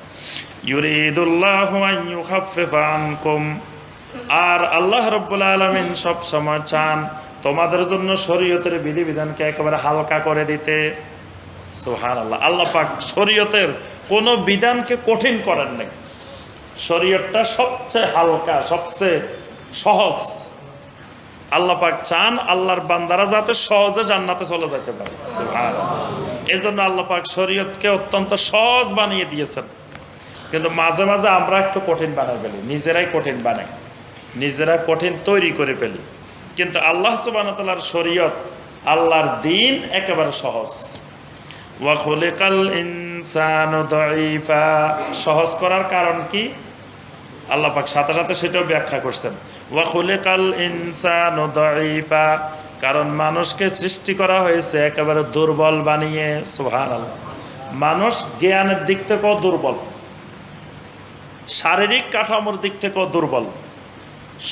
Speaker 1: ইউরিদুল্লাহু আন ইউখাফফিফা আনকুম, আর আল্লাহ রাব্বুল আলামিন সব সময় চান তোমাদের জন্য শরীয়তের বিধিবিধানকে একেবারে হালকা করে দিতে। সুবহানাল্লাহ, আল্লাহ পাক শরীয়তের কোনো বিধানকে কঠিন করেন নাই। শরীয়তটা সবচেয়ে হালকা, সবচেয়ে সহজ। আল্লাহ পাক চান আল্লাহর বান্দারা যাতে সহজে জান্নাতে চলে যেতে পারে। সুবহানাল্লাহ, এজন্য আল্লাহ পাক শরীয়তকে অত্যন্ত সহজ বানিয়ে দিয়েছেন। কিন্তু মাঝে মাঝে আমরা একটু কঠিন বানাই ফেলি, নিজেরাই কঠিন বানাই, নিজেরা কঠিন তৈরি করে ফেলি। কিন্তু আল্লাহ সুবহানাহু ওয়া তাআলার শরীয়ত, আল্লাহর দ্বীন একেবারে সহজ। ওয়া খুলিকাল ইনসানু দাঈফা, সহজ করার কারণ কি আল্লাহ পাক সাথে সাথে সেটাও ব্যাখ্যা করছেন। ওয়া খুলিকাল ইনসানু দাঈফা, কারণ মানুষকে সৃষ্টি করা হয়েছে একেবারে দুর্বল বানিয়ে। সুবহানাল্লাহ, মানুষ জ্ঞানের দিক থেকেও দুর্বল, শারীরিক কাঠামোর দিক থেকেও দুর্বল,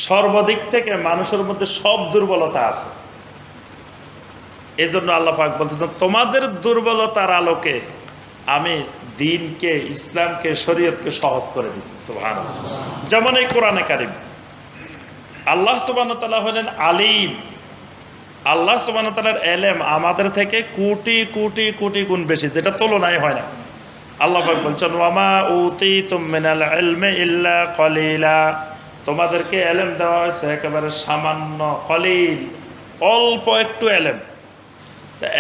Speaker 1: সর্বদিক থেকে মানুষের মধ্যে সব দুর্বলতা আছে। এই জন্য আল্লাহ পাক বলতেছেন তোমাদের দুর্বলতার আলোকে আমি দ্বীনকে, ইসলামকে, শরীয়তকে সহজ করে দিয়েছি। সুবহানাল্লাহ, যেমন এই কোরআনে কারীম, আল্লাহ সুবহানাহু ওয়া তাআলা হলেন আলিম। আল্লাহ সুবহানাহু ওয়া তাআলার ইলম আমাদের থেকে কোটি কোটি কোটি গুণ বেশি, যেটা তুলনায় হয় না। আল্লাহ পাক বলছেন ওয়ামা উতীতুম মিনাল ইলমি ইল্লা কলিলা, তোমাদেরকে ইলম দেওয়া হয়েছে একেবারে সামান্য, কলিল, অল্প একটু ইলম।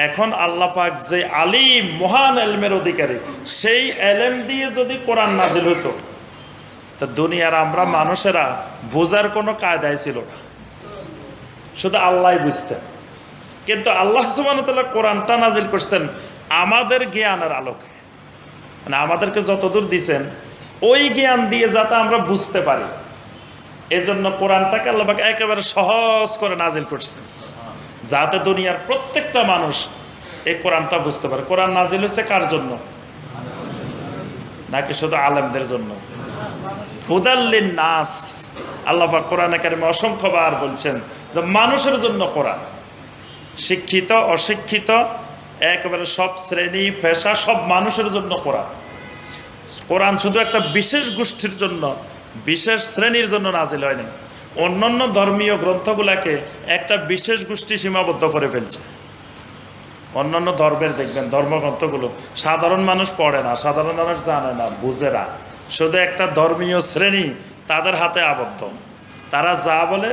Speaker 1: এখন আল্লাহ পাক যে আলিম, মহান ইলমের অধিকারী, সেই ইলম দিয়ে যদি কোরআন নাজিল হতো তা দুনিয়ার আমরা মানুষেরা বোঝার কোনো কায়দাই ছিল না, শুধু আল্লাহই বুঝতেন। কিন্তু আল্লাহ সুবহানাহু ওয়া তাআলা কোরআনটা নাজিল করছেন আমাদের জ্ঞানের আলোকে, মানে আমাদেরকে যতদূর দিয়েছেন ওই জ্ঞান দিয়ে যাতে আমরা বুঝতে পারি। এজন্য কোরআনটাকে আল্লাহ পাক একেবারে সহজ করে নাজিল করছেন, যাতে দুনিয়ার প্রত্যেকটা মানুষ এই কোরআনটা বুঝতে পারে। কোরআন নাজিল হয়েছে কার জন্য? নাকি শুধু আলেমদের জন্য? হুদাল লিন-নাস, আল্লাহ পাক কোরআনে কারিমে অসংখ্যবার বলছেন যে মানুষের জন্য কোরআন, শিক্ষিত অশিক্ষিত একেবারে সব শ্রেণী পেশা সব মানুষের জন্য কোরআন। কোরআন শুধু একটা বিশেষ গোষ্ঠীর জন্য, বিশেষ শ্রেণীর জন্য নাজিল হয়নি। অন্যান্য ধর্মীয় গ্রন্থগুলাকে একটা বিশেষ গোষ্ঠী সীমাবদ্ধ করে ফেলছে। অন্যান্য ধর্মের দেখবেন ধর্মগ্রন্থগুলো সাধারণ মানুষ পড়ে না, সাধারণ মানুষ জানে না, বুঝে না, শুধু একটা ধর্মীয় শ্রেণী তাদের হাতে আবদ্ধ। তারা যা বলে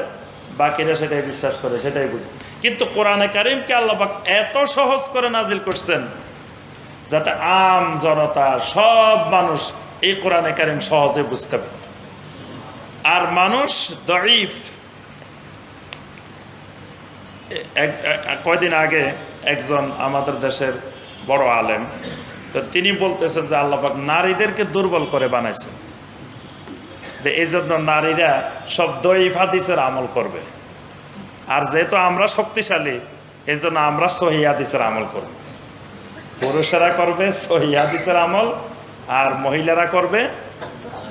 Speaker 1: বাকিরা সেটাই বিশ্বাস করে, সেটাই বুঝে। কিন্তু কোরআনে কারিমকে আল্লাহ পাক এত সহজ করে নাজিল করছেন যাতে আম জনতা, সব মানুষ এই কোরআনে কারিম সহজে বুঝতে পারে। আর মানুষ দঈফ। কয়দিন আগে একজন আমাদের দেশের বড় আলেম, তো তিনি বলতেছেন যে আল্লাহ পাক নারীদেরকে দুর্বল করে বানাইছেন, এই জন্য নারীরা সব দঈফ হাদিসের আমল করবে। আর যেহেতু আমরা শক্তিশালী, এই জন্য আমরা সহি হাদিসের আমল করব। পুরুষেরা করবে সহি হাদিসের আমল, আর মহিলারা করবে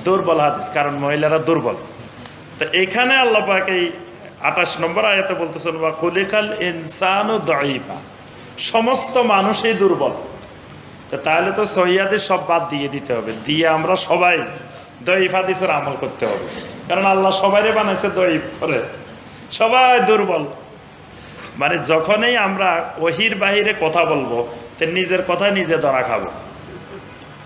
Speaker 1: দুর্বল হাদিস, কারণ মহিলারা দুর্বল। তো এখানে আল্লাহ পাক এই 28 নম্বর আয়াতে বলতেছেন ওয়া খুলিকাল ইনসানু দাঈফা, সমস্ত মানুষই দুর্বল। তো তাহলে তো সহিহ হাদিস সব বাদ দিয়ে দিতে হবে, দিয়ে আমরা সবাই দঈফ হাদিসের আমল করতে হবে, কারণ আল্লাহ সবাইরে বানাইছে দঈফ করে, সবাই দুর্বল। মানে যখনই আমরা ওহির বাহিরে কথা বলবো তো নিজের কথায় নিজে ধরা খাবো।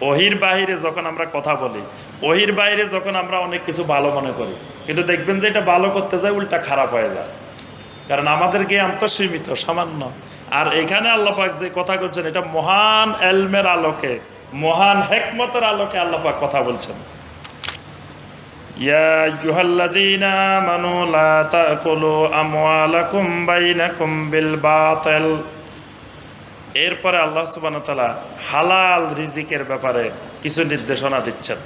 Speaker 1: ওহির বাহিরে যখন আমরা কথা বলি, ওহির বাইরে যখন আমরা অনেক কিছু ভালো মনে করি, কিন্তু দেখবেন যে এটা ভালো করতে যায় উল্টা খারাপ হয়ে যায়, কারণ আমাদের জ্ঞান তো সীমিত, সামান্য। আর এখানে আল্লাহ পাক যে কথা বলছেন এটা মহান এলমের আলোকে, মহান হেকমতের আলোকে আল্লাহ পাক কথা বলছেন। ইয়া আইয়ুহাল্লাযীনা আমানু লা তাকুলু আমওয়ালাকুম বাইনাকুম বিল বাতিল। এরপরে আল্লাহ সুবহানাহু ওয়া তাআলা হালাল রিজিকের ব্যাপারে কিছু নির্দেশনা দিচ্ছেন।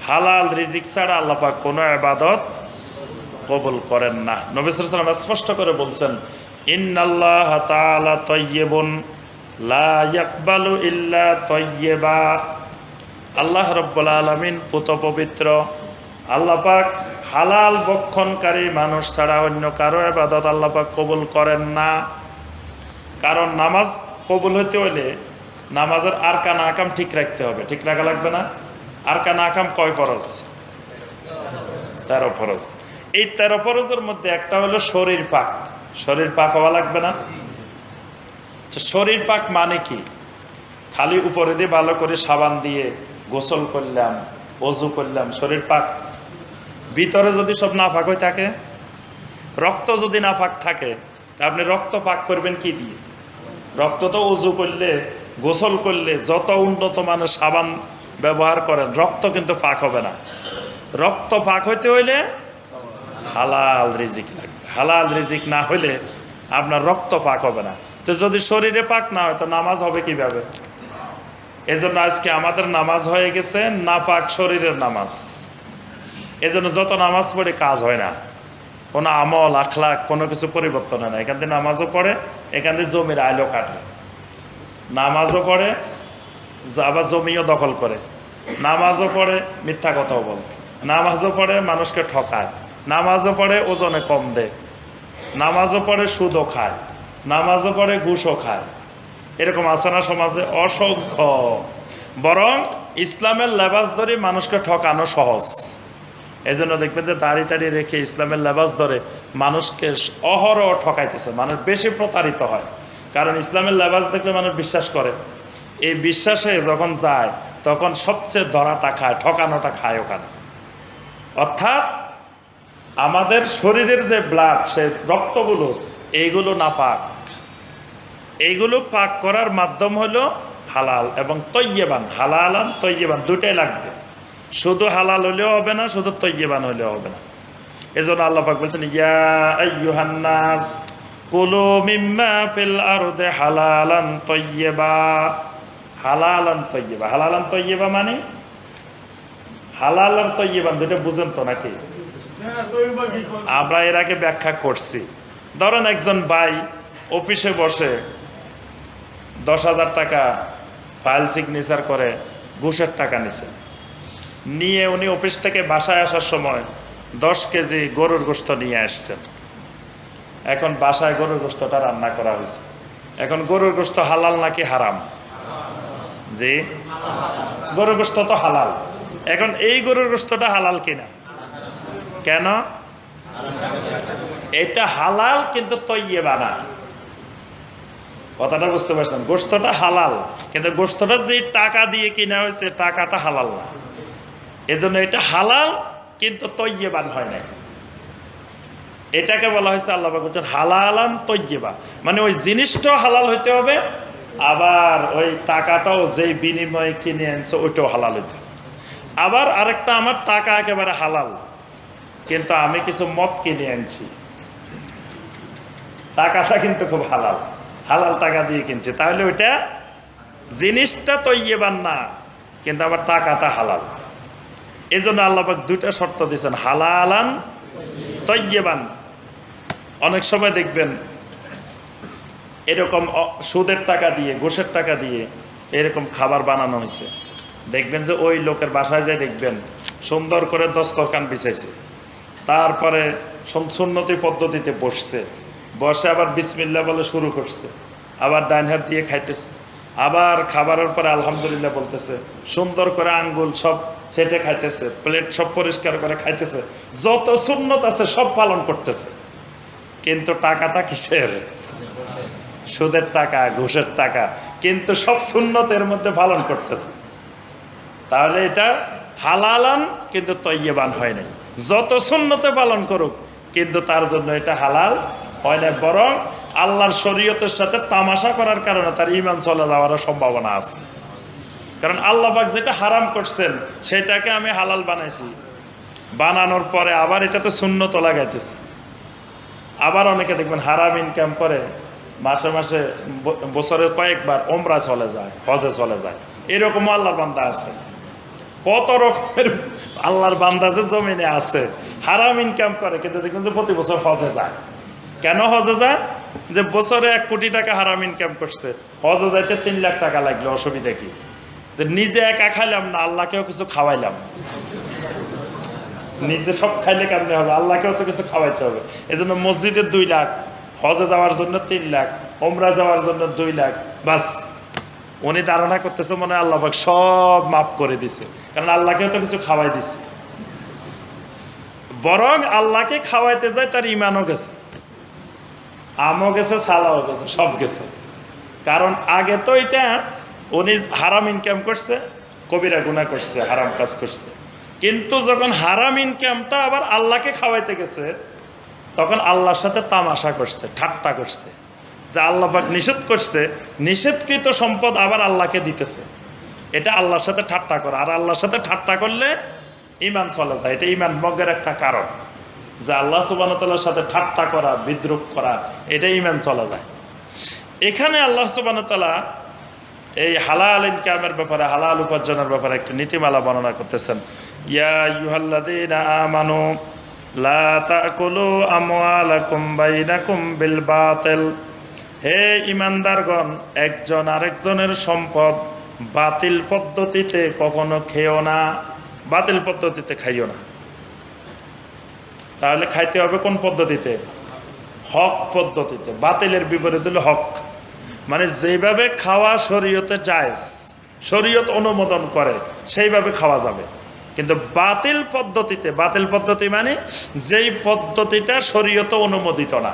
Speaker 1: হালাল রিজিক ছাড়া আল্লাহ পাক কোনো ইবাদত কবুল করেন না। নবী সাল্লাল্লাহু আলাইহি ওয়াসাল্লাম স্পষ্ট করে বলছেন, ইন্নাল্লাহা তাআলা তাইয়্যিবুন লা ইয়াকবালু ইল্লা তাইয়্যিবা। আল্লাহ রাব্বুল আলামিন পুত পবিত্র। আল্লাহ পাক হালাল ভক্ষণকারী মানুষ ছাড়া অন্য কারো ইবাদত আল্লাহ পাক কবুল করেন না। কারণ নামাজ কবুল হতে হলে নামাজের আরকান আহকাম ঠিক রাখতে হবে। ঠিক রাখা লাগবে না? আরকান আহকাম কয় ফরজ? 13 ফরজ। এই 13 ফরজের মধ্যে একটা হলো শরীর পাক। শরীর পাক হওয়া লাগবে না? শরীর পাক মানে কি? খালি উপরে দিয়ে ভালো করে সাবান দিয়ে গোসল করলাম, ওযু করলাম, শরীর পাক? ভিতরে যদি সব নাপাক হয়ে থাকে, রক্ত যদি নাপাক থাকে, তা আপনি রক্ত পাক করবেন কি দিয়ে? রক্ত তো ওযু করলে, গোসল করলে, যত উন্নত মানের সাবান ব্যবহার করেন, রক্ত কিন্তু পাক হবে না। রক্ত পাক হইতে হইলে হালাল রিজিক লাগবে। হালাল রিজিক না হইলে আপনার রক্ত পাক হবে না। তো যদি শরীরে পাক না হয় তো নামাজ হবে কিভাবে? এজন্য আজকে আমাদের নামাজ হয়ে গেছে নাপাক শরীরের নামাজ। এজন্য যত নামাজ পড়ে কাজ হয় না, কোনো আমল আখলাক কোনো কিছু পরিবর্তন হয় না। এখান থেকে নামাজও পড়ে, এখান থেকে জমির আইলও কাটে, নামাজও পড়ে, আবার জমিও দখল করে, নামাজও পড়ে, মিথ্যা কথাও বলে, নামাজও পড়ে, মানুষকে ঠকায়, নামাজও পড়ে, ওজনে কম দেয়, নামাজও পড়ে, সুদও খায়, নামাজও পড়ে, ঘুষও খায়। এরকম আছে না সমাজে? অসংখ্য। বরং ইসলামের লেবাস ধরে মানুষকে ঠকানো সহজ। এই জন্য দেখবেন যে দাড়ি টাড়ি রেখে ইসলামের লেবাস ধরে মানুষকে অহরহ ঠকাইতেছে, মানুষ বেশি প্রতারিত হয়। কারণ ইসলামের লেবাস দেখলে মানুষ বিশ্বাস করে, এই বিশ্বাসে যখন যায় তখন সবচেয়ে ধরাটা খায়, ঠকানোটা খায় ওখানে। অর্থাৎ আমাদের শরীরের যে ব্লাড, সে রক্তগুলো, এইগুলো নাপাক। এইগুলো পাক করার মাধ্যম হলো হালাল এবং তৈয়বান। হালালান তৈয়বান দুটাই লাগবে। শুধু হালাল হলেও হবে না, শুধু তৈয়বান হলেও হবে না। এজন্য আল্লাহ পাক বলছেন, ইয়া আইয়ুহান নাস কুলু মিম্মা ফিল আরদি হালালান তৈয়বা। হালালান তৈয়বা, হালালান তৈয়বা মানে হালাল আর তৈয়বান দুটো বুঝেন তো নাকি? আমরা এর আগে ব্যাখ্যা করছি। ধরেন একজন ভাই অফিসে বসে 10,000 টাকা ফাইল সিগনেচার করে ঘুষের টাকা নিছে, নিয়ে উনি অফিস থেকে বাসায় আসার সময় 10 কেজি গরুর গোশত নিয়ে আসছেন। এখন বাসায় গরুর গোশতটা রান্না করা হয়েছে। এখন গরুর গোশত হালাল নাকি হারাম? জি, গরুর গোশত তো হালাল। এখন এই গরুর গোশতটা হালাল কিনা? কেন? এটা হালাল কিন্তু তৈয়বা না। কথাটা বুঝতে পারছেন? গোশতটা হালাল কিন্তু গোশতটা যে টাকা দিয়ে কিনা হয়েছে টাকাটা হালাল না। এজন্য এটা হালাল কিন্তু তৈয়বান হয় না। এটাকে বলা হয়েছে, আল্লাহ পাক বলছেন হালালান তৈয়বা, মানে ওই জিনিসটাও হালাল হইতে হবে, আবার ওই টাকাটাও যেই বিনিময়ে কিনে আনছে ওইটাও হালাল হইতে হবে। আবার আরেকটা, আমার টাকা একেবারে হালাল কিন্তু আমি কিছু মদ কিনে আনছি, টাকাটা কিন্তু খুব হালাল, হালাল টাকা দিয়ে কিনছে, তাহলে ওইটা জিনিসটা তৈয়বান না কিন্তু আবার টাকাটা হালাল। এই জন্য আল্লাহ পাক দুইটা শর্ত দিয়েছেন, হালালান তৈয়বান। অনেক সময় দেখবেন এরকম সুদের টাকা দিয়ে, ঘুষের টাকা দিয়ে এরকম খাবার বানানো হয়েছে। দেখবেন যে ওই লোকের বাসায় যায় দেখবেন সুন্দর করে দস্তরখান বিছাইছে, তারপরে সুন্নতি পদ্ধতিতে বসছে, বসে আবার বিসমিল্লাহ বলে শুরু করছে, আবার ডাইন হাত দিয়ে খাইতেছে, আবার খাবারের পরে আলহামদুলিল্লাহ বলতেছে, সুন্দর করে আঙ্গুল সব ছেটে খাইতেছে, প্লেট সব পরিষ্কার করে খাইতেছে, যত সুন্নত আছে সব পালন করতেছে। কিন্তু টাকাটা কিসের? সুদের টাকা, ঘুষের টাকা, কিন্তু সব সুন্নতের মধ্যে পালন করতেছে। তাহলে এটা হালালান কিন্তু তৈয়বান হয় নাই। যত সুন্নতে পালন করুক কিন্তু তার জন্য এটা হালাল হয় না, বরং আল্লাহর শরীয়তের সাথে তামাশা করার কারণে তার ঈমান চলে যাওয়ার সম্ভাবনা আছে। কারণ আল্লাহ পাক যেটা হারাম করছেন সেটাকে আমি হালাল বানাইছি, বানানোর পরে আবার এটাতে সুন্নত লাগাইতেছে। আবার অনেকে দেখবেন হারাম ইনকাম করে মাসে মাসে বছরে কয়েকবার ওমরা চলে যায়, হজে চলে যায়। এরকমও আল্লাহর বান্দা আছে। কত রকমের আল্লাহর বান্দা যে জমিনে আছে হারাম ইনকাম করে, কিন্তু দেখবেন যে প্রতি বছর হজে যায়। কেন হজে যায়? যে বছরে 1 কোটি টাকা হারাম ইনকাম করছে, হজে যাইতে 3 লাখ টাকা লাগলো, অসুবিধা কি? যে নিজে একা খাইলাম না, আল্লাহকেও কিছু খাওয়াইলাম। নিজে সব খাইলে কেমনে হবে, আল্লাহকেও তো কিছু খাওয়াইতে হবে। এই জন্য মসজিদে 2 লাখ, হজে যাওয়ার জন্য 3 লাখ, ওমরা যাওয়ার জন্য 2 লাখ, বাস। উনি ধারণা করতেছে মনে হয় আল্লাহ পাক সব মাফ করে দিছে, কারণ আল্লাহকেও তো কিছু খাওয়াই দিছে। বরং আল্লাহকে খাওয়াইতে যায় তার ইমানও গেছে, আমও গেছে, সালাও গেছে, সব গেছে। কারণ আগে তো এটা উনি হারাম ইনকাম করছে, কবিরা গুনাহ করছে, হারাম কাজ করছে। কিন্তু যখন হারাম ইনকামটা আবার আল্লাহকে খাওয়াইতে গেছে, তখন আল্লাহর সাথে তামাশা করছে, ঠাট্টা করছে। যে আল্লাহ পাক নিষেধ করছে, নিষেধকৃত সম্পদ আবার আল্লাহকে দিতেছে। এটা আল্লাহর সাথে ঠাট্টা করা। আর আল্লাহর সাথে ঠাট্টা করলে ঈমান চলে যায়। এটা ঈমান ভঙ্গের একটা কারণ, যে আল্লাহ সুবহানাহু ওয়া তাআলার সাথে ঠাট্টা করা, বিদ্রূপ করা, এটা ঈমান চলে যায়। এখানে আল্লাহ সুবহানাহু ওয়া তাআলা এই হালাল ইনকামের ব্যাপারে, হালাল উপার্জনের ব্যাপারে একটি নীতিমালা বর্ণনা করতেছেন। ইয়া আইয়ুহাল্লাযীনা আমানু লা তাকুলু আমওয়ালাকুম বাইনাকুম বিল বাতিল। হে ঈমানদারগণ, একজন আরেকজনের সম্পদ বাতিল পদ্ধতিতে কখনো খেও না, বাতিল পদ্ধতিতে খাইও না। তাহলে খাইতে হবে কোন পদ্ধতিতে? হক পদ্ধতিতে। বাতিলের বিপরীত হলো হক। মানে যেভাবে খাওয়া শরীয়তে জায়েজ, শরীয়ত অনুমোদন করে, সেইভাবে খাওয়া যাবে। কিন্তু বাতিল পদ্ধতিতে, বাতিল পদ্ধতি মানে যেই পদ্ধতিটা শরীয়তে অনুমোদিত না।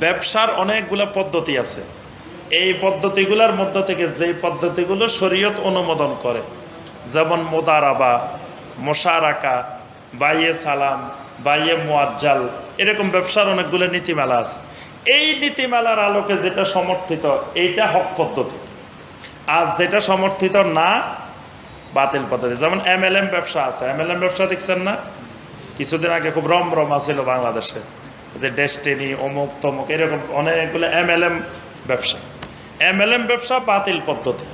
Speaker 1: ব্যবসার অনেকগুলো পদ্ধতি আছে, এই পদ্ধতিগুলোর মধ্য থেকে যেই পদ্ধতিগুলো শরীয়ত অনুমোদন করে, যেমন মোদারাবা, মোশারাকা, বাইয়ে সালাম, বাইয়ে মুআজ্জাল, এরকম ব্যবসার অনেকগুলো নীতিমালা আছে। এই নীতিমালার আলোকে যেটা সমর্থিত এইটা হক পদ্ধতি, আর যেটা সমর্থিত না বাতিল পদ্ধতি। যেমন MLM ব্যবসা আছে। MLM ব্যবসা দেখছেন না? কিছুদিন আগে খুব রমরমা ছিল বাংলাদেশে, যে ডেস্টিনি, অমুক তমুক, এরকম অনেকগুলো MLM ব্যবসা। MLM ব্যবসা বাতিল পদ্ধতি।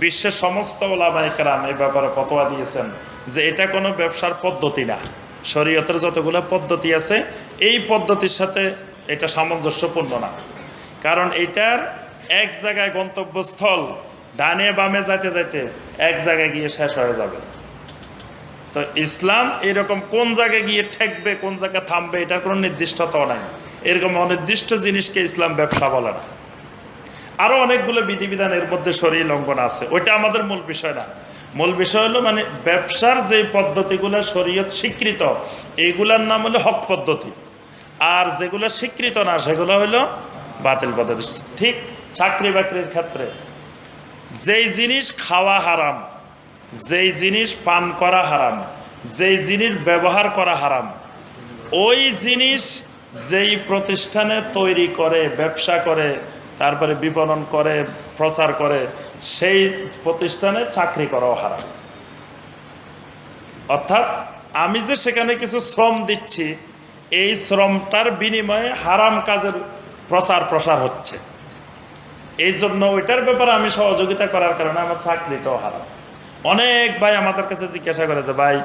Speaker 1: বিশ্বের সমস্ত ওলামায়ে কেরাম এই ব্যাপারে ফতোয়া দিয়েছেন যে এটা কোনো ব্যবসার পদ্ধতি না। শরীয়তের যতগুলো পদ্ধতি আছে এই পদ্ধতির সাথে এটা সামঞ্জস্যপূর্ণ না। কারণ এটার এক জায়গায় গন্তব্যস্থল, ডানে বামে যাইতে যাইতে এক জায়গায় গিয়ে শেষ হয়ে যাবে। তো ইসলাম এরকম কোন জায়গায় গিয়ে ঠেকবে, কোন জায়গায় থামবে, এটার কোনো নির্দিষ্টতাও নাই। এরকম অনির্দিষ্ট জিনিসকে ইসলাম ব্যবসা বলে না। আরও অনেকগুলো বিধিবিধান এর মধ্যে শরীর লঙ্ঘন আছে, ওইটা আমাদের মূল বিষয় না। মূল বিষয় হলো মানে ব্যবসার যে পদ্ধতিগুলো শরীয়ত স্বীকৃত, এইগুলার নাম হলো হক পদ্ধতি, আর যেগুলো স্বীকৃত না সেগুলো হলো বাতিল পদ্ধতি। ঠিক চাকরি বাকরির ক্ষেত্রে যেই জিনিস খাওয়া হারাম, যেই জিনিস পান করা হারাম, যেই জিনিস ব্যবহার করা হারাম, ওই জিনিস যেই প্রতিষ্ঠানে তৈরি করে, ব্যবসা করে, তারপরে বিপণন করে, প্রচার করে, সেই প্রতিষ্ঠানে চাকরি করাও হারাম। অর্থাৎ আমি যে সেখানে কিছু শ্রম দিচ্ছি, এই শ্রমটার বিনিময়ে হারাম কাজের প্রচার প্রসার হচ্ছে। এই জন্য ওইটার ব্যাপারে আমি সহযোগিতা করার কারণে আমার চাকরিটাও হারাম। অনেক ভাই আমাদের কাছে জিজ্ঞাসা করে যে ভাই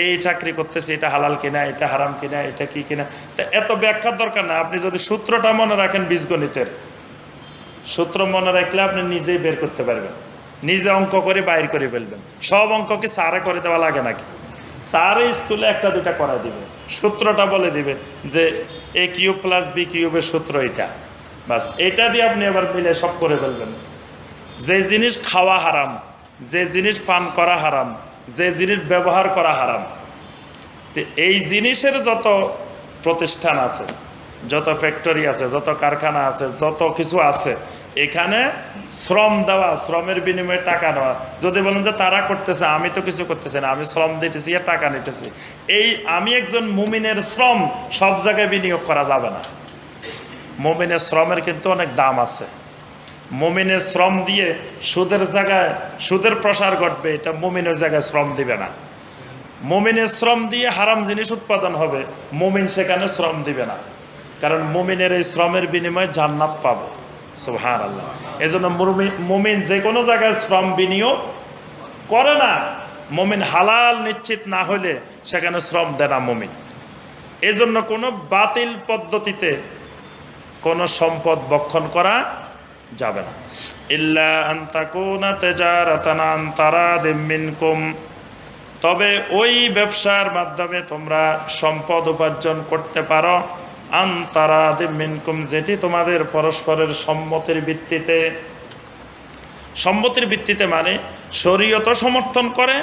Speaker 1: এই চাকরি করতেছি, এটা হালাল কিনা, এটা হারাম কিনা, এটা কি কিনা। তা এত ব্যাখ্যার দরকার না, আপনি যদি সূত্রটা মনে রাখেন, বীজগণিতের সূত্র মনে রাখলে আপনি নিজেই বের করতে পারবেন, নিজে অঙ্ক করে বাইর করে ফেলবেন। সব অঙ্ক কি স্যারে করে দেওয়া লাগে নাকি? স্যারে স্কুলে একটা দুটা করা দিবে, সূত্রটা বলে দিবে যে A³ + B³ সূত্র এটা, বাস এটা দিয়ে আপনি আবার মিলে সব করে ফেলবেন। যে জিনিস খাওয়া হারাম, যে জিনিস পান করা হারাম, যে জিনিস ব্যবহার করা হারাম, এই জিনিসের যত প্রতিষ্ঠান আছে, যত ফ্যাক্টরি আছে, যত কারখানা আছে, যত কিছু আছে, এখানে শ্রম দেওয়া, শ্রমের বিনিময়ে টাকা নেওয়া। যদি বলেন যে তারা করতেছে, আমি তো কিছু করতেছি না, আমি শ্রম দিতেছি আর টাকা নিতেছি, এই আমি একজন মুমিনের শ্রম সব জায়গায় বিনিয়োগ করা যাবে না। মুমিনের শ্রমের কিন্তু অনেক দাম আছে। মুমিনের শ্রম দিয়ে সুদের জায়গায় সুদের প্রসার ঘটবে, এটা মুমিনের জায়গায় শ্রম দিবে না। মুমিনের শ্রম দিয়ে হারাম জিনিস উৎপাদন হবে, মুমিন সেখানে শ্রম দিবে না, কারণ মুমিনের এই শ্রমের বিনিময়ে জান্নাত পাবে। সুবহানাল্লাহ। এজন্য মুমিন যে কোনো জায়গায় শ্রম বিনিয়োগ করে না, মুমিন হালাল নিশ্চিত না হলে সেখানে শ্রম দেয় না মুমিন। এজন্য কোনো বাতিল পদ্ধতিতে কোনো সম্পদ বক্ষণ করা যাবে না। ইল্লা আন তাকুনা তিজারাতান আন তারাদিম মিনকুম, তবে ওই ব্যবসার মাধ্যমে তোমরা সম্পদ উপার্জন করতে পারো, আন তারাদিম মিনকুম, যেটি তোমাদের পরস্পরের সম্মতির ভিত্তিতে। সম্মতির ভিত্তিতে মানে শরীয়ত সমর্থন করে,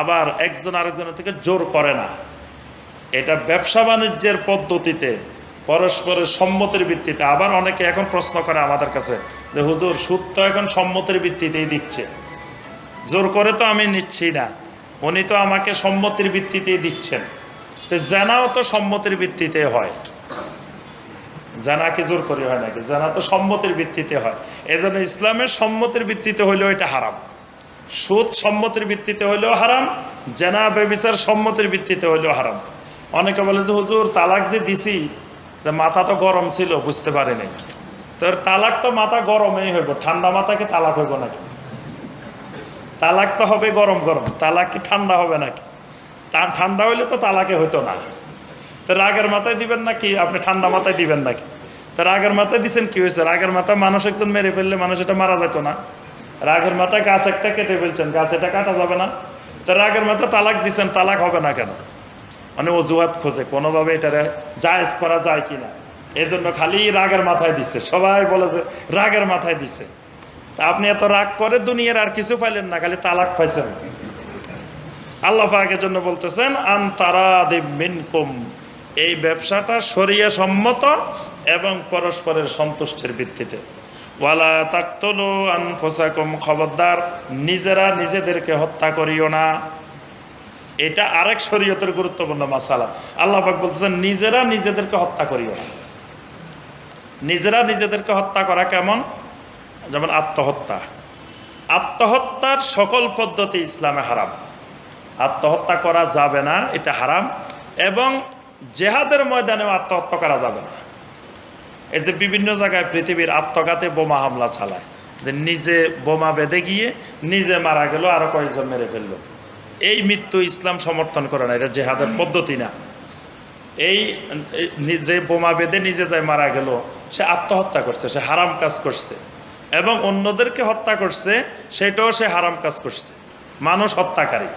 Speaker 1: আবার একজন আরেকজনের থেকে জোর করে না। এটা ব্যবসা বাণিজ্যের পদ্ধতিতে পরস্পরের সম্মতির ভিত্তিতে। আবার অনেকে এখন প্রশ্ন করে আমাদের কাছে যে হুজুর, সুদ তো এখন সম্মতির ভিত্তিতেই দিচ্ছে, জোর করে তো আমি নিচ্ছি না, উনি তো আমাকে সম্মতির ভিত্তিতেই দিচ্ছেন। তো জানাও তো সম্মতির ভিত্তিতে হয়, জানা কি জোর করে হয় নাকি? জানা তো সম্মতির ভিত্তিতে হয়। এজন্য ইসলামের সম্মতির ভিত্তিতে হইলেও এটা হারাম, সুদ সম্মতির ভিত্তিতে হইলেও হারাম, জানা ব্যভিচার সম্মতির ভিত্তিতে হইলেও হারাম। অনেকে বলে যে হুজুর, তালাক যে দিছি, যে মাথা তো গরম ছিল, বুঝতে পারি নাই। তোর তালাক তো মাথা গরমেই হইব, ঠান্ডা মাথাকে তালাক হইব নাকি? তালাক তো হবে গরম গরম, তালাক কি ঠান্ডা হবে নাকি? ঠান্ডা হইলে তো তালাকে হইতো না। তো রাগের মাথায় দিবেন নাকি আপনি ঠান্ডা মাথায় দিবেন নাকি? তো রাগের মাথায় দিচ্ছেন, কি হয়েছে? রাগের মাথায় মানুষ একজন মেরে ফেললে মানুষ এটা মারা যেত না? রাগের মাথায় গাছ একটা কেটে ফেলছেন, গাছ এটা কাটা যাবে না? তো রাগের মাথায় তালাক দিচ্ছেন, তালাক হবে না কেন? মানে অজুহাত খোঁজে কোনোভাবে এটা জায়েজ করা যায় কিনা, এই জন্য খালি রাগের মাথায় দিচ্ছে। সবাই বলে যে রাগের মাথায় দিছে। তা আপনি এত রাগ করে দুনিয়ার আর কিছু পাইলেন না, খালি তালাক পাইছেন। আল্লাহ পাকের জন্য বলতেছেন আন তারাদিম মিনকুম, এই ব্যবসাটা শরিয়া সম্মত এবং পরস্পরের সন্তুষ্টির ভিত্তিতে। ওয়ালা তাকতুলু আনফুসাকুম, খবরদার নিজেরা নিজেদেরকে হত্যা করিও না। এটা আরেক শরীয়তের গুরুত্বপূর্ণ মাসালা। আল্লাহ পাক বলতেছেন নিজেরা নিজেদেরকে হত্যা করিও না। নিজেরা নিজেদেরকে হত্যা করা কেমন? যেমন আত্মহত্যা। আত্মহত্যার সকল পদ্ধতি ইসলামে হারাম, আত্মহত্যা করা যাবে না, এটা হারাম। এবং জেহাদের ময়দানেও আত্মহত্যা করা যাবে না। এই যে বিভিন্ন জায়গায় পৃথিবীর আত্মঘাতে বোমা হামলা চালায়, যে নিজে বোমা বেঁধে গিয়ে নিজে মারা গেল, আরো কয়েকজন মেরে ফেললো, এই মৃত্যু ইসলাম সমর্থন করে না, এটা জেহাদের পদ্ধতি না। এই যে বোমা বেঁধে নিজে যায় মারা গেল, সে আত্মহত্যা করছে, সে হারাম কাজ করছে। এবং অন্যদেরকে হত্যা করছে, সেটাও সে হারাম কাজ করছে। মানুষ হত্যাকারী,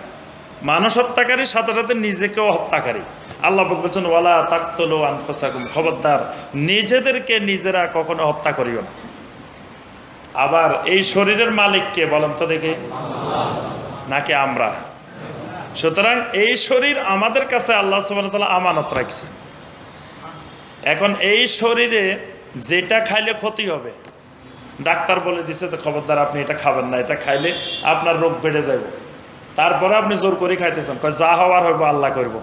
Speaker 1: মানুষ হত্যাকারী সাথে সাথে নিজেকেও হত্যাকারী। আল্লাহ বলছেন ওয়ালা তাকতুলু আনফুসাকুম, খবরদার নিজেদেরকে নিজেরা কখনো হত্যা করিও না। আবার এই শরীরের মালিক কে বলেন তো দেখি? নাকি আমরা? সুতরাং এই শরীর আমাদের কাছে আল্লাহ সুবহানাহু ওয়া তাআলা আমানত রাখছে। এখন এই শরীরে যেটা খাইলে ক্ষতি হবে, ডাক্তার বলে দিছে তো খবরদার আপনি এটা খাবেন না, এটা খাইলে আপনার রোগ বেড়ে যাবে, তারপরে আপনি জোর করে খাইতেছেন, যা হওয়ার হইব আল্লাহ করব।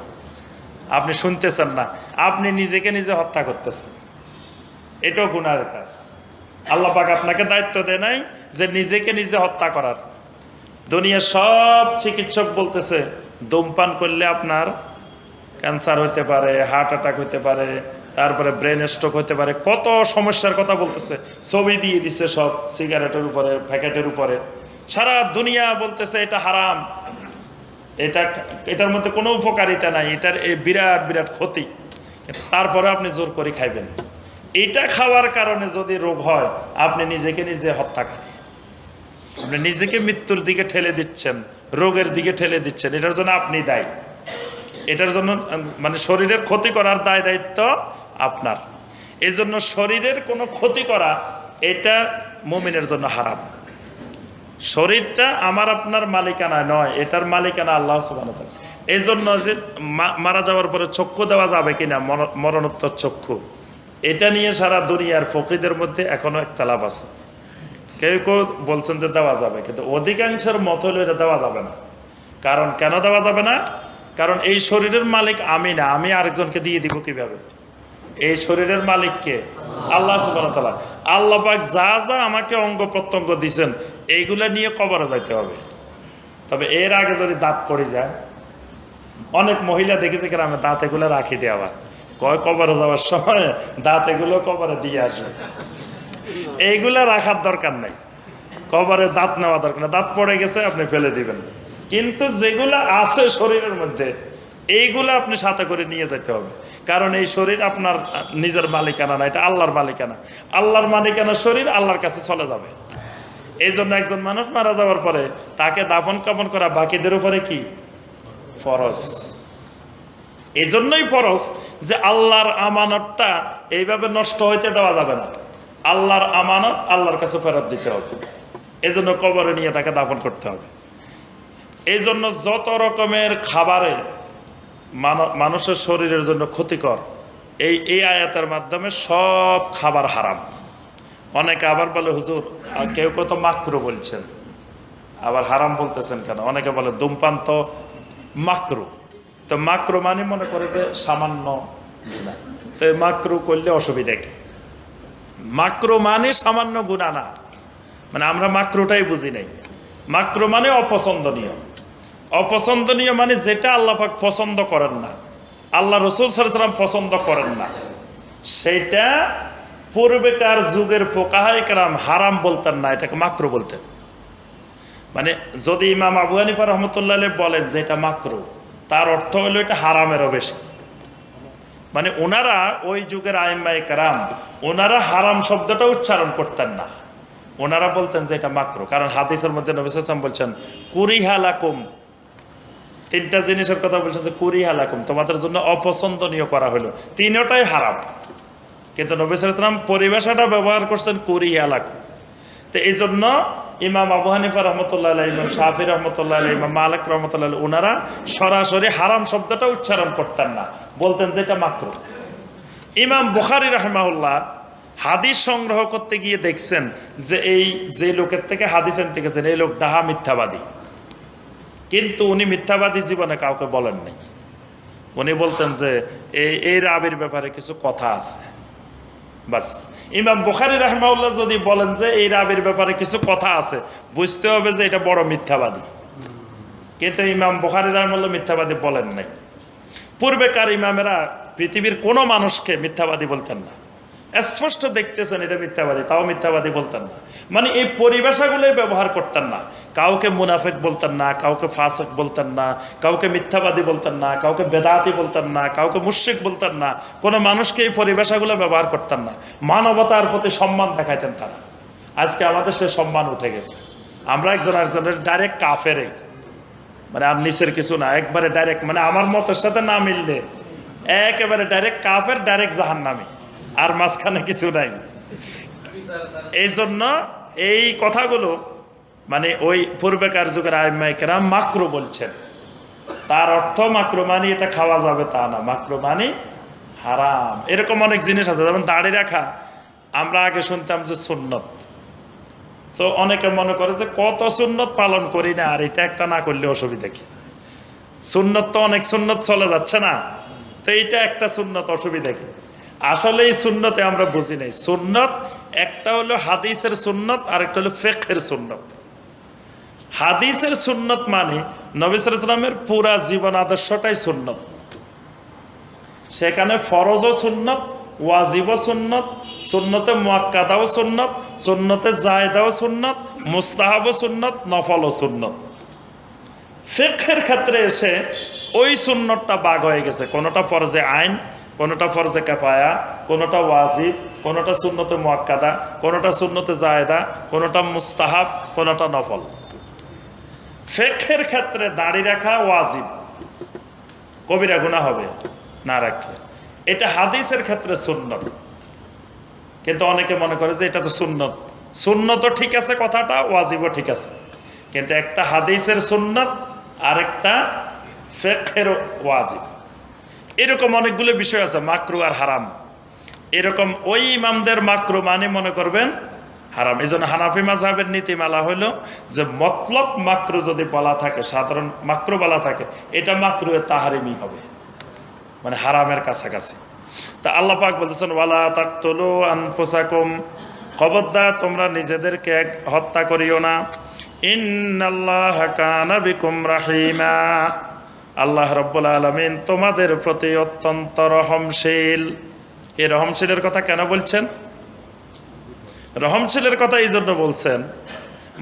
Speaker 1: আপনি শুনতেছেন না, আপনি নিজেকে নিজে হত্যা করতেছেন, এটাও গুনাহের কাজ। আল্লাহ পাক আপনাকে দায়িত্ব দেয় নাই যে নিজেকে নিজে হত্যা করার। দুনিয়ার সব চিকিৎসক বলতেছে ধূমপান করলে আপনার ক্যান্সার হইতে পারে, হার্ট অ্যাটাক হইতে পারে, তারপরে ব্রেন স্ট্রোক হইতে পারে, কত সমস্যার কথা বলতেছে, ছবি দিয়ে দিচ্ছে সব সিগারেটের উপরে, প্যাকেটের উপরে। সারা দুনিয়া বলতেছে এটা হারাম, এটার মধ্যে কোনো উপকারিতা নাই, এটার এই বিরাট বিরাট ক্ষতি। তারপরে আপনি জোর করে খাইবেন। এটা খাওয়ার কারণে যদি রোগ হয়, আপনি নিজেকে নিজে হত্যাকারী, আপনি নিজেকে মৃত্যুর দিকে ঠেলে দিচ্ছেন, রোগের দিকে ঠেলে দিচ্ছেন। এটার জন্য আপনি দায়ী, এটার জন্য মানে শরীরের ক্ষতি করার দায় দায়িত্ব আপনার। এই জন্য শরীরের কোনো ক্ষতি করা এটা মুমিনের জন্য হারাম। শরীরটা আমার আপনার মালিকানা নয়, এটার মালিকানা আল্লাহ সুবহানাহু ওয়া তাআলা। এই জন্য যে মারা যাওয়ার পরে চক্ষু দেওয়া যাবে কিনা, মরণোত্তর চক্ষু, এটা নিয়ে সারা দুনিয়ার ফকিদের মধ্যে এখনো একতলাপ আছে। কেউ কেউ বলছেন যে দেওয়া যাবে, কিন্তু অধিকাংশের মত হলে এটা দেওয়া যাবে না। কারণ কেন দেওয়া যাবে না? কারণ এই শরীরের মালিক আমি না, আমি আরেকজনকে দিয়ে দিব কিভাবে? এই শরীরের মালিককে আল্লাহ সুবহানাহু ওয়া তাআলা। আল্লাহ পাক যা যা আমাকে অঙ্গ প্রত্যঙ্গ দিয়েছেন, এইগুলা নিয়ে কবরে যাইতে হবে। তবে এর আগে যদি দাঁত পড়ে যায়, অনেক মহিলা দেখেছে গ্রামে দাঁত এগুলো রাখি দিয়ে আবার কয় কবরে যাওয়ার সময় দাঁত এগুলো কবরে দিয়ে আসবে। এইগুলা রাখার দরকার নাই, কবরে দাঁত নেওয়া দরকার না, দাঁত পড়ে গেছে আপনি ফেলে দিবেন। কিন্তু যেগুলা আছে শরীরের মধ্যে এইগুলা আপনি সাথে করে নিয়ে যেতে হবে, কারণ এই শরীর আপনার নিজের মালিকানা না, এটা আল্লাহর মালিকানা। আল্লাহর মালিকানা শরীর আল্লাহর কাছে চলে যাবে। এই জন্য একজন মানুষ মারা যাওয়ার পরে তাকে দাফন কাফন করা বাকিদের উপরে কি ফরজ। এই জন্যই ফরজ যে আল্লাহর আমানতটা এইভাবে নষ্ট হইতে দেওয়া যাবে না। আল্লাহর আমানত আল্লাহর কাছে ফেরত দিতে হবে। এই জন্য কবরে নিয়ে তাকে দাফন করতে হবে। এই জন্য যত রকমের খাবারে মানুষের শরীরের জন্য ক্ষতিকর, এই আয়াতের মাধ্যমে সব খাবার হারাম। অনেকে আবার বলে হুজুর কেউ কেউ তো মাকরু বলছেন, আবার হারাম বলতেছেন কেন? অনেকে বলে ধূমপান তো মাকরু। তো মাকরু মানে মনে করে যে সামান্য গুনাহ, তো মাকরু করলে অসুবিধা কি? মাকরু মানে সামান্য গুনাহ না, মানে আমরা মাকরুটাই বুঝি নাই। মাকরু মানে অপছন্দনীয়। অপছন্দনীয় মানে যেটা আল্লাহ পাক পছন্দ করেন না, আল্লাহ রাসূল সাল্লাল্লাহু আলাইহি ওয়াসাল্লাম পছন্দ করেন না, সেইটা পূর্বেকার যুগের ফুকাহায়ে কেরাম হারাম বলতেন না, এটাকে মাকরু বলতেন। মানে যদি ইমাম আবু হানিফা রাহমাতুল্লাহ আলাইহি বলেন যে এটা মাকরু, তার অর্থ হলো এটা হারামেরও বেশি। মানে ওনারা ওই যুগের আইম্মায়ে কেরাম ওনারা হারাম শব্দটা উচ্চারণ করতেন না, ওনারা বলতেন যে এটা মাকরু। কারণ হাদিসের মধ্যে নবী সাল্লাল্লাহু আলাইহি ওয়াসাল্লাম বলছেন কুরিহা লাকুম, তিনটা জিনিসের কথা বলছেন যে কুরিহা লাকুম, তোমাদের জন্য অপছন্দনীয় করা হলো, তিনটাই হারাম। কিন্তু নবী সাল্লাল্লাহু আলাইহি ওয়াসাল্লাম পরিভাষাটা ব্যবহার করছেন কুরিহা লাকুম। তো এই জন্য ইমাম আবু হানিফা রহমতুল্লাহ আলাইহি, ইমাম শাফি রহমতুল্লাহ আলাইহি, ইমাম মালিক রহমতুল্লাহ আলাইহি ওনারা সরাসরি হারাম শব্দটা উচ্চারণ করতেন না, বলতেন যে এটা মাকরু। ইমাম বুখারী রাহিমাহুল্লাহ হাদিস সংগ্রহ করতে গিয়ে দেখছেন যে এই যে লোকের থেকে হাদিস আনতে গেছেন এই লোক ডাহা মিথ্যাবাদী, কিন্তু উনি মিথ্যাবাদী জীবনে কাউকে বলেন নাই। উনি বলতেন যে এই রাবির ব্যাপারে কিছু কথা আছে, বাস। ইমাম বুখারী রাহিমাহুল্লাহ যদি বলেন যে এই রাবির ব্যাপারে কিছু কথা আছে, বুঝতে হবে যে এটা বড় মিথ্যাবাদী। কিন্তু ইমাম বুখারী রাহিমাহুল্লাহ মিথ্যাবাদী বলেন নাই। পূর্বেকার ইমামেরা পৃথিবীর কোনো মানুষকে মিথ্যাবাদী বলতেন না, স্পষ্ট দেখতেছেন এটা মিথ্যাবাদী, তাও মিথ্যাবাদী বলতেন না। মানে এই পরিভাষাগুলোই ব্যবহার করতেন না। কাউকে মুনাফিক বলতেন না, কাউকে ফাসিক বলতেন না, কাউকে মিথ্যাবাদী বলতেন না, কাউকে বেদাতি বলতেন না, কাউকে মুশরিক বলতেন না। কোনো মানুষকে এই পরিভাষাগুলো ব্যবহার করতেন না। মানবতার প্রতি সম্মান দেখাইতেন তারা। আজকে আমাদের সে সম্মান উঠে গেছে, আমরা একজন আরেকজনের ডাইরেক্ট কাফের, মানে আর নিচের কিছু না, একবারে ডাইরেক্ট, মানে আমার মতের সাথে না মিললে একেবারে ডাইরেক্ট কাফের, ডাইরেক্ট জাহান্নামী, আর মাঝখানে কিছু নাই। এই জন্য এই কথাগুলো মানে ওই পূর্বেকার যুগের আইম্মায়ে কেরাম মাকরু বলছেন। তার অর্থ মাকরু মানে এটা খাওয়া যাবে তা না, মাকরু মানে হারাম। এরকম অনেক জিনিস আছে, যেমন দাড়ি রাখা আমরা আগে শুনতাম যে সুন্নত, তো অনেকে মনে করে যে কত সুন্নত পালন করি না, আর এটা একটা না করলে অসুবিধা কি? সুন্নত তো অনেক সুন্নত চলে যাচ্ছে না, তো এইটা একটা সুন্নত, অসুবিধা কি? আসলে এই সুন্নতে আমরা বুঝি নাই। সুন্নত একটা হলো হাদিসের সুন্নত, আর একটা হলো ফিকহের সুন্নত। হাদিসের সুন্নত মানে নবী সাল্লাল্লাহু আলাইহি ওয়াসাল্লামের পুরা জীবন আদর্শটাই সুন্নত। সেখানে ফরজও সুন্নত, ওয়াজিবও সুন্নত, সুন্নতে মুআক্কাদাও সুন্নত, সুন্নতে জায়েদাও সুন্নত, মুস্তাহাবও সুন্নত, নফলও সুন্নত। ফিকহের ক্ষেত্রে এসে ওই সুন্নতটা ভাগ হয়ে গেছে, কোনোটা ফরজে আইন, কোনোটা ফরজে কিফায়া, কোনোটা ওয়াজিব, কোনোটা সুন্নতে মুআক্কাদা, কোনোটা সুন্নতে জায়েদা, কোনোটা মুস্তাহাব, কোনোটা নফল। ফিকহের ক্ষেত্রে দাড়ি রাখা ওয়াজিব, কবিরা গুনাহ হবে না রাখলে, এটা হাদিসের ক্ষেত্রে সুন্নত। কিন্তু অনেকে মনে করে যে এটা তো সুন্নত, সুন্নতও ঠিক আছে কথাটা, ওয়াজিবও ঠিক আছে, কিন্তু একটা হাদিসের সুন্নত আর একটা ফিকহের ওয়াজিব। এরকম অনেকগুলো বিষয় আছে, মাকরু আর হারাম। এরকম ওই ইমামদের মাকরু মানে মনে করবেন হারাম। এই জন্য হানাফি মাযহাবের নীতিমালা হলো যে মতলক মাকরু যদি বলা থাকে, সাধারণ মাকরু বলা থাকে, এটা মাকরুয়ে তাহরিমি হবে, মানে হারামের কাছাকাছি। তা আল্লাহ পাক বলতেছেন ওয়ালা তাকতুলু আনফুসাকুম, খবরদার তোমরা নিজেদেরকে হত্যা করিও না। ইন্নাল্লাহা কানা বিকুম রাহিমা, আল্লাহ রাব্বুল আলামিন তোমাদের প্রতি অত্যন্ত রহমশীল। এই রহমশীলের কথা কেন বলছেন? রহমশীলের কথা এই জন্য বলছেন,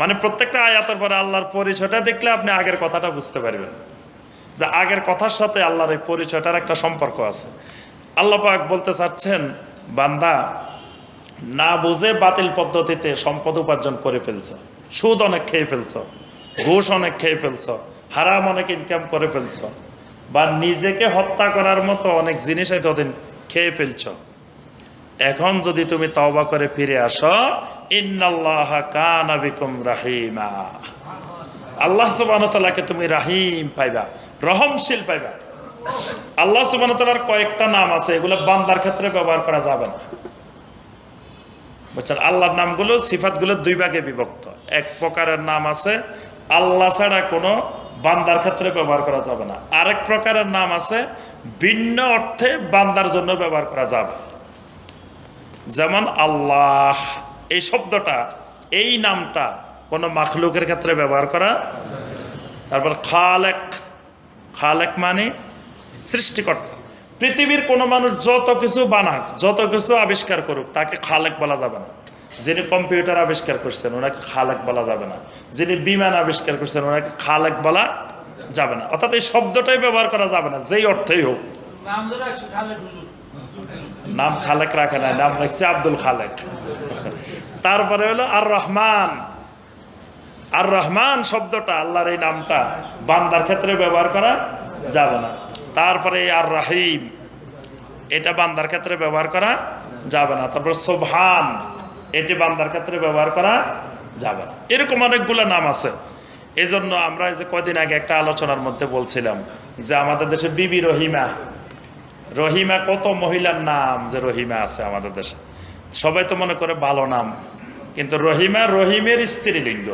Speaker 1: মানে প্রত্যেকটা আয়াতের পরে আল্লাহর পরিচয়টা দেখলে আপনি আগের কথাটা বুঝতে পারবেন যে আগের কথার সাথে আল্লাহর এই পরিচয়টার একটা সম্পর্ক আছে। আল্লাহ পাক বলতে চাচ্ছেন, বান্দা না বুঝে বাতিল পদ্ধতিতে সম্পদ উপার্জন করে ফেলছ, সুদ অনেক খেয়ে ফেলছ, ঘুষ অনেক খেয়ে ফেলছ, হারাম অনেক ইনকাম করে ফেলছ, বা নিজেকে হত্যা করার মতো অনেক জিনিস এতদিন খেয়ে ফেলছ। এখন যদি তুমি তওবা করে ফিরে আসো, ইন্নাল্লাহা কানা বিকুম রাহিমা, আল্লাহ সুবহানাহু ওয়া তাআলাকে তুমি রাহিম পাইবা, রহমশীল পাইবা। আল্লাহ সুবহানাহু ওয়া তাআলার কয়েকটা নাম আছে, এগুলো বান্দার ক্ষেত্রে ব্যবহার করা যাবে না, বুঝছেন? আল্লাহর নামগুলো সিফাতগুলো দুই ভাগে বিভক্ত। এক প্রকারের নাম আছে আল্লাহ ছাড়া কোনো বান্দার ক্ষেত্রে ব্যবহার করা যাবে না, আরেক প্রকারের নাম আছে ভিন্ন অর্থে বান্দার জন্য ব্যবহার করা যাবে। যেমন আল্লাহ এই শব্দটা, এই নামটা কোনো মাখলুকের ক্ষেত্রে ব্যবহার করা। তারপর খালেক, খালেক মানে সৃষ্টিকর্তা। পৃথিবীর কোনো মানুষ যত কিছু বানাক, যত কিছু আবিষ্কার করুক, তাকে খালেক বলা যাবে না। যিনি কম্পিউটার আবিষ্কার করছেন ওনাকে খালেক বলা যাবে না, যিনি বিমান আবিষ্কার করছেন ওনাকে খালেক বলা যাবে না। অর্থাৎ এই শব্দটাই ব্যবহার করা যাবে না, যেই অর্থেই হোক। নাম খালেক রাখে নাই, নাম রাখছে আব্দুল খালেক। তারপরে হলো আর রহমান। আর রহমান শব্দটা, আল্লাহর এই নামটা বান্দার ক্ষেত্রে ব্যবহার করা যাবে না। তারপরে আর রাহিম, এটা বান্দার ক্ষেত্রে ব্যবহার করা যাবে না। তারপর সুবহান, এটি বান্দার ক্ষেত্রে ব্যবহার করা যাবে না। এরকম অনেকগুলো নাম আছে। এই জন্য আমরা যে কদিন আগে একটা আলোচনার মধ্যে বলছিলাম যে আমাদের দেশে বিবি রহিমা, রহিমা কত মহিলার নাম যে রহিমা আছে আমাদের দেশে। সবাই তো মনে করে ভালো নাম, কিন্তু রহিমা রহিমের স্ত্রীলিঙ্গ,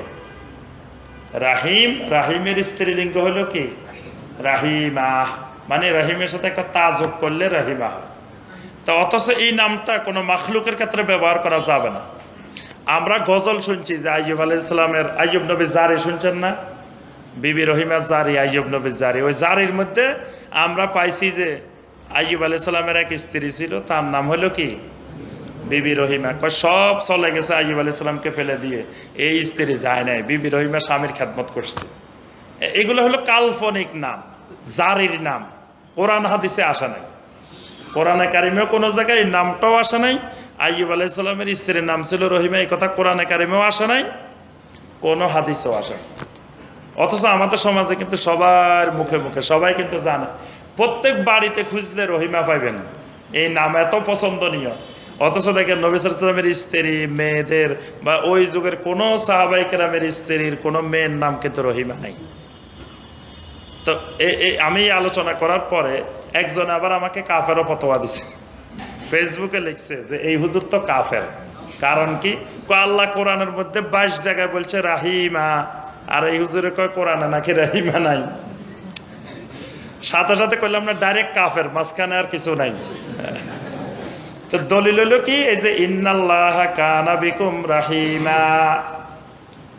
Speaker 1: রাহিম রাহিমের স্ত্রীলিঙ্গ হলো কি রাহিমা, মানে রাহিমের সাথে একটা তা যোগ করলে রাহিমা হয়। তো অথচ এই নামটা কোনো মাখলুকের ক্ষেত্রে ব্যবহার করা যাবে না। আমরা গজল শুনছি যে আইয়ুব আলাইহিস সালামের, আইয়ুব নবী জারি শুনছেন না, বিবি রহিমা জারি, আইয়ুব নবী জারি। ওই জারির মধ্যে আমরা পাইছি যে আইয়ুব আলাইহিস সালামের এক স্ত্রী ছিল, তার নাম হলো কি বিবি রহিমা। সব চলে গেছে আইয়ুব আলাইহিস সালামকে ফেলে দিয়ে, এই স্ত্রী যায় নাই, বিবি রহিমা স্বামীর খেদমত করছে। এগুলো হলো কাল্পনিক নাম, জারির নাম, কোরআন হাদিসে আসা নাই। কোরআনে কারিমেও কোনো জায়গায় এই নামটাও আসা নাই। আইয়ুব আলাইহিস সালামের স্ত্রীর নাম ছিল রহিমা, এই কথা কোরআনে কারিমেও আসা নাই, কোনো হাদিসেও আসা নাই। অথচ আমাদের সমাজে কিন্তু সবার মুখে মুখে সবাই কিন্তু জানে, প্রত্যেক বাড়িতে খুঁজলে রহিমা পাইবেন, এই নাম এত পছন্দনীয়। অথচ দেখেন নবী সাল্লাল্লাহু আলাইহি ওয়াসাল্লামের স্ত্রী, মেয়েদের বা ওই যুগের কোনো সাহাবায়ে কেরামের স্ত্রীর কোনো মেয়ের নাম কিন্তু রহিমা নাই। তো আমি আলোচনা করার পরে একজন আবার আমাকে কাফেরও ফতোয়া দিছে, ফেসবুকে লিখছে যে এই হুজুর তো কাফের। কারণ কি? আল্লাহ কোরআনের মধ্যে 22 জায়গায় বলছে রাহিমা, আর এই হুজুরে কয় কোরআনে নাকি রাহিমা নাই। সাথে সাথে কইলাম না ডাইরেক্ট কাফের, মাঝখানে আর কিছু নাই। তো দলিল হলো কি, এই যে ইন্নাল্লাহা কানা বিকুম রাহিমা,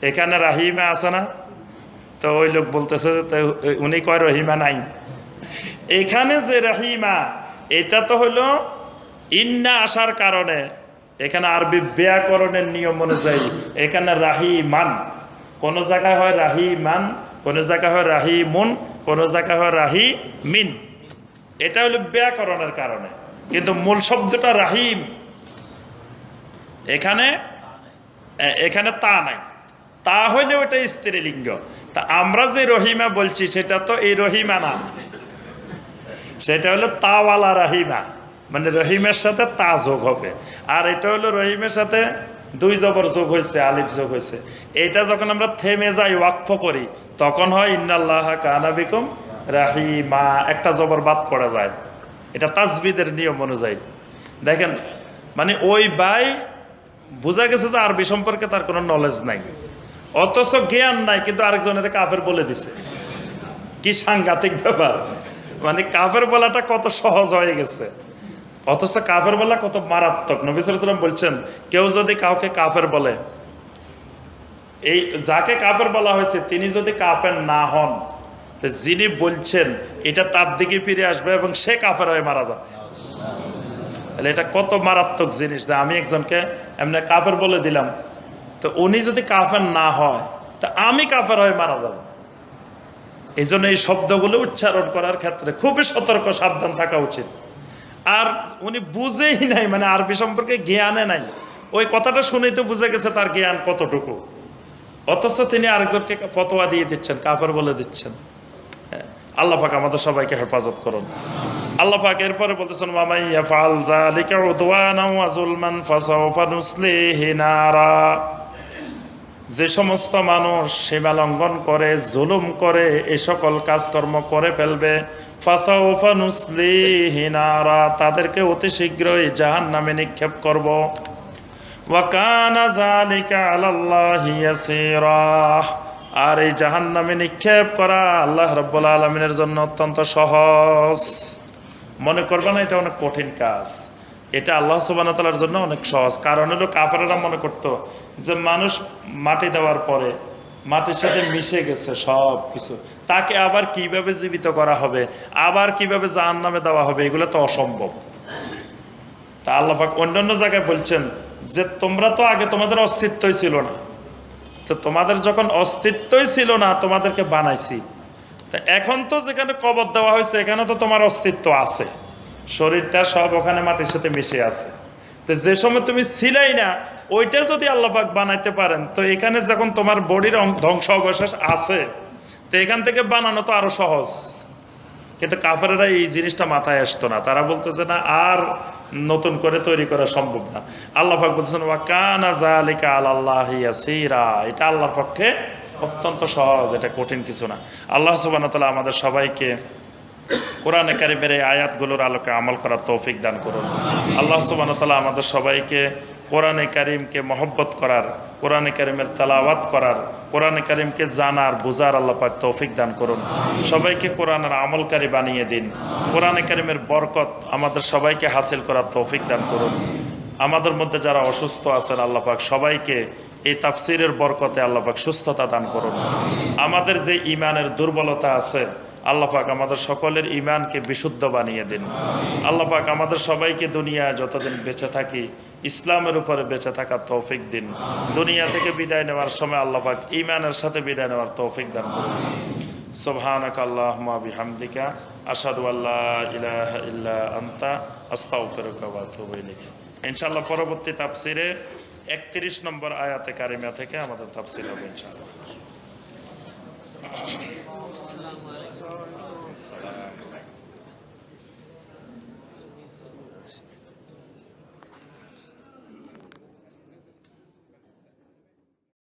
Speaker 1: এখানে রাহিমা আছে না? তো ওই লোক বলতেছে উনি কয় রহিমা নাই। এখানে যে রাহিমা, এটা তো হলো ইন্না আসার কারণে, এখানে আরবি ব্যাকরণের নিয়ম অনুযায়ী এখানে রাহিমান, কোন জায়গায় হয় রাহিমান, কোন জায়গায় হয় রাহিমুন, কোন জায়গায় হয় রাহিমিন। এটা হলো ব্যাকরণের কারণে, কিন্তু মূল শব্দটা রাহিম। এখানে এখানে তা নাই, তা হইলে ওটা স্ত্রীলিঙ্গ। তা আমরা যে রহিমা বলছি সেটা তো এই রহিমা না, সেটা হলো তাওয়ালা রাহিমা, মানে রহিমের সাথে তা যোগ হবে। আর এটা হলো রহিমের সাথে 2 জবর যোগ হয়েছে, আলিফ যোগ হয়েছে। এটা যখন আমরা থেমে যাই, ওয়াকফ করি, তখন হয় ইন্নাল্লাহা কানা বিকুম রাহিমা, একটা জবর বাদ পড়ে যায়। এটা তাজবিদের নিয়ম অনুযায়ী। দেখেন, মানে ওই ভাই বোঝা গেছে যে আরবি সম্পর্কে তার কোনো নলেজ নাই, অথচ জ্ঞান নাই, কিন্তু আরেকজনের কাফের বলে দিছে। কি সাংঘাতিক ব্যাপার! মানে কাফের বলাটা কত সহজ হয়ে গেছে, অথচ কাফের বলা কত মারাত্মক। নবী সাল্লাল্লাহু আলাইহি ওয়াসাল্লাম বলছেন, কেউ যদি কাউকে কাফের বলে, এই যাকে কাফের বলা হয়েছে তিনি যদি কাফের না হন, তো যিনি বলছেন এটা তার দিকে ফিরে আসবে এবং সে কাফের হয়ে মারা যাবে, তাহলে এটা কত মারাত্মক জিনিস। আমি একজনকে এমনি কাফের বলে দিলাম, তো উনি যদি কাফের না হয় তা আমি কাফের হয়ে মারা যাব। এই জন্য এই শব্দগুলো উচ্চারণ করার ক্ষেত্রে খুবই সতর্ক সাবধান থাকা উচিত। আর উনি বুঝেই নাই, মানে আরবি সম্পর্কে জ্ঞানে নাই, ওই কথাটা শুনেই তো বুঝে গেছে তার জ্ঞান কতটুকু, অথচ তিনি আরেকজনকে ফতোয়া দিয়ে দিচ্ছেন, কাফের বলে দিচ্ছেন। আল্লাহ পাক আমাদের সবাইকে হেফাজত করুন। আল্লাহ পাক এরপরে বলতেছেন, ওয়া ইয়াফআল যালিকা উদওয়ানা ওয়া যুলমান ফাসাওফা নুসলিহি নারা। যে সমস্ত মানুষ সীমা লঙ্ঘন করে, জুলুম করে, এই সকল কাজকর্ম করে ফেলবে, ফাসাওফা নুসলিহি নারা, তাদেরকে অতি শীঘ্রই জাহান্নামে নিক্ষেপ করব। ওয়া কানা যালিকা আলাল্লাহি ইয়াসীরা, আর এই জাহান্নামে নিক্ষেপ করা আল্লাহ রাব্বুল আলামিনের জন্য অত্যন্ত সহজ। মনে করবে না এটা অনেক কঠিন কাজ, এটা আল্লাহ সুবহানাহু ওয়া তাআলার জন্য অনেক সহজ। কারণ হলো কাফেররা মনে করতো যে মানুষ মাটি দেওয়ার পরে মাটির সাথে মিশে গেছে সব কিছু, তাকে আবার কিভাবে জীবিত করা হবে, আবার কিভাবে জাহান্নামে দেওয়া হবে, এগুলো তো অসম্ভব। তা আল্লাহ পাক অন্যান্য জায়গায় বলছেন যে তোমরা তো আগে তোমাদের অস্তিত্বই ছিল না, তো তোমাদের যখন অস্তিত্বই ছিল না তোমাদেরকে বানাইছি, তা এখন তো যেখানে কবর দেওয়া হয়েছে এখানে তো তোমার অস্তিত্ব আছে, শরীরটা সব ওখানে মাটির সাথে মিশে আছে। তো যে সময় তুমি ছিলাই না ওইটা যদি আল্লাহ পাক বানাইতে পারেন, তো এখানে যখন তোমার বডির ধ্বংস অবশেষ আছে, তো এখান থেকে বানানো তো আরো সহজ। কিন্তু কাফেররা এই জিনিসটা মাথায় আসতো না, তারা বলতো যে না, আর নতুন করে তৈরি করা সম্ভব না। আল্লাহ পাক বলছেন, ওয়া কানা যালিকা আলাল্লাহি ইয়াসীরা, এটা আল্লাহর পক্ষে অত্যন্ত সহজ, এটা কঠিন কিছু না। আল্লাহ সুবহানাহু ওয়া তাআলা আমাদের সবাইকে কোরআনে কারিমের এই আয়াতগুলোর আলোকে আমল করার তৌফিক দান করুন। আল্লাহ সুবহানাহু ওয়া তাআলা আমাদের সবাইকে কোরআনে কারিমকে মহব্বত করার, কোরআনে কারিমের তেলাওয়াত করার, কোরআনে কারিমকে জানার, বুঝার আল্লাহ পাক তৌফিক দান করুন। সবাইকে কোরআনের আমলকারী বানিয়ে দিন। কোরআনে কারিমের বরকত আমাদের সবাইকে হাসিল করার তৌফিক দান করুন। আমাদের মধ্যে যারা অসুস্থ আছেন আল্লাহ পাক সবাইকে এই তাফসিরের বরকতে আল্লাহ পাক সুস্থতা দান করুন। আমাদের যে ঈমানের দুর্বলতা আছে আল্লাহ পাক আমাদের সকলের ঈমানকে বিশুদ্ধ বানিয়ে দিন। আল্লাহ পাক আমাদের সবাইকে দুনিয়ায় যতদিন বেঁচে থাকি ইসলামের উপরে বেঁচে থাকার তৌফিক দিন। দুনিয়া থেকে বিদায় নেওয়ার সময় আল্লাহ পাক ঈমানের সাথে বিদায় নেওয়ার তৌফিক দান করুন। সুবহানাকা আল্লাহুম্মা বিহামদিকা আশহাদু আল্লা ইলাহা ইল্লা আনতা আস্তাগফিরুকা ওয়া আতুবু ইলাইক। ইনশাআল্লাহ পরবর্তী তাফসিরে 31 নম্বর আয়াতে কারিমা থেকে আমাদের তাফসির হবে ইনশাআল্লাহ।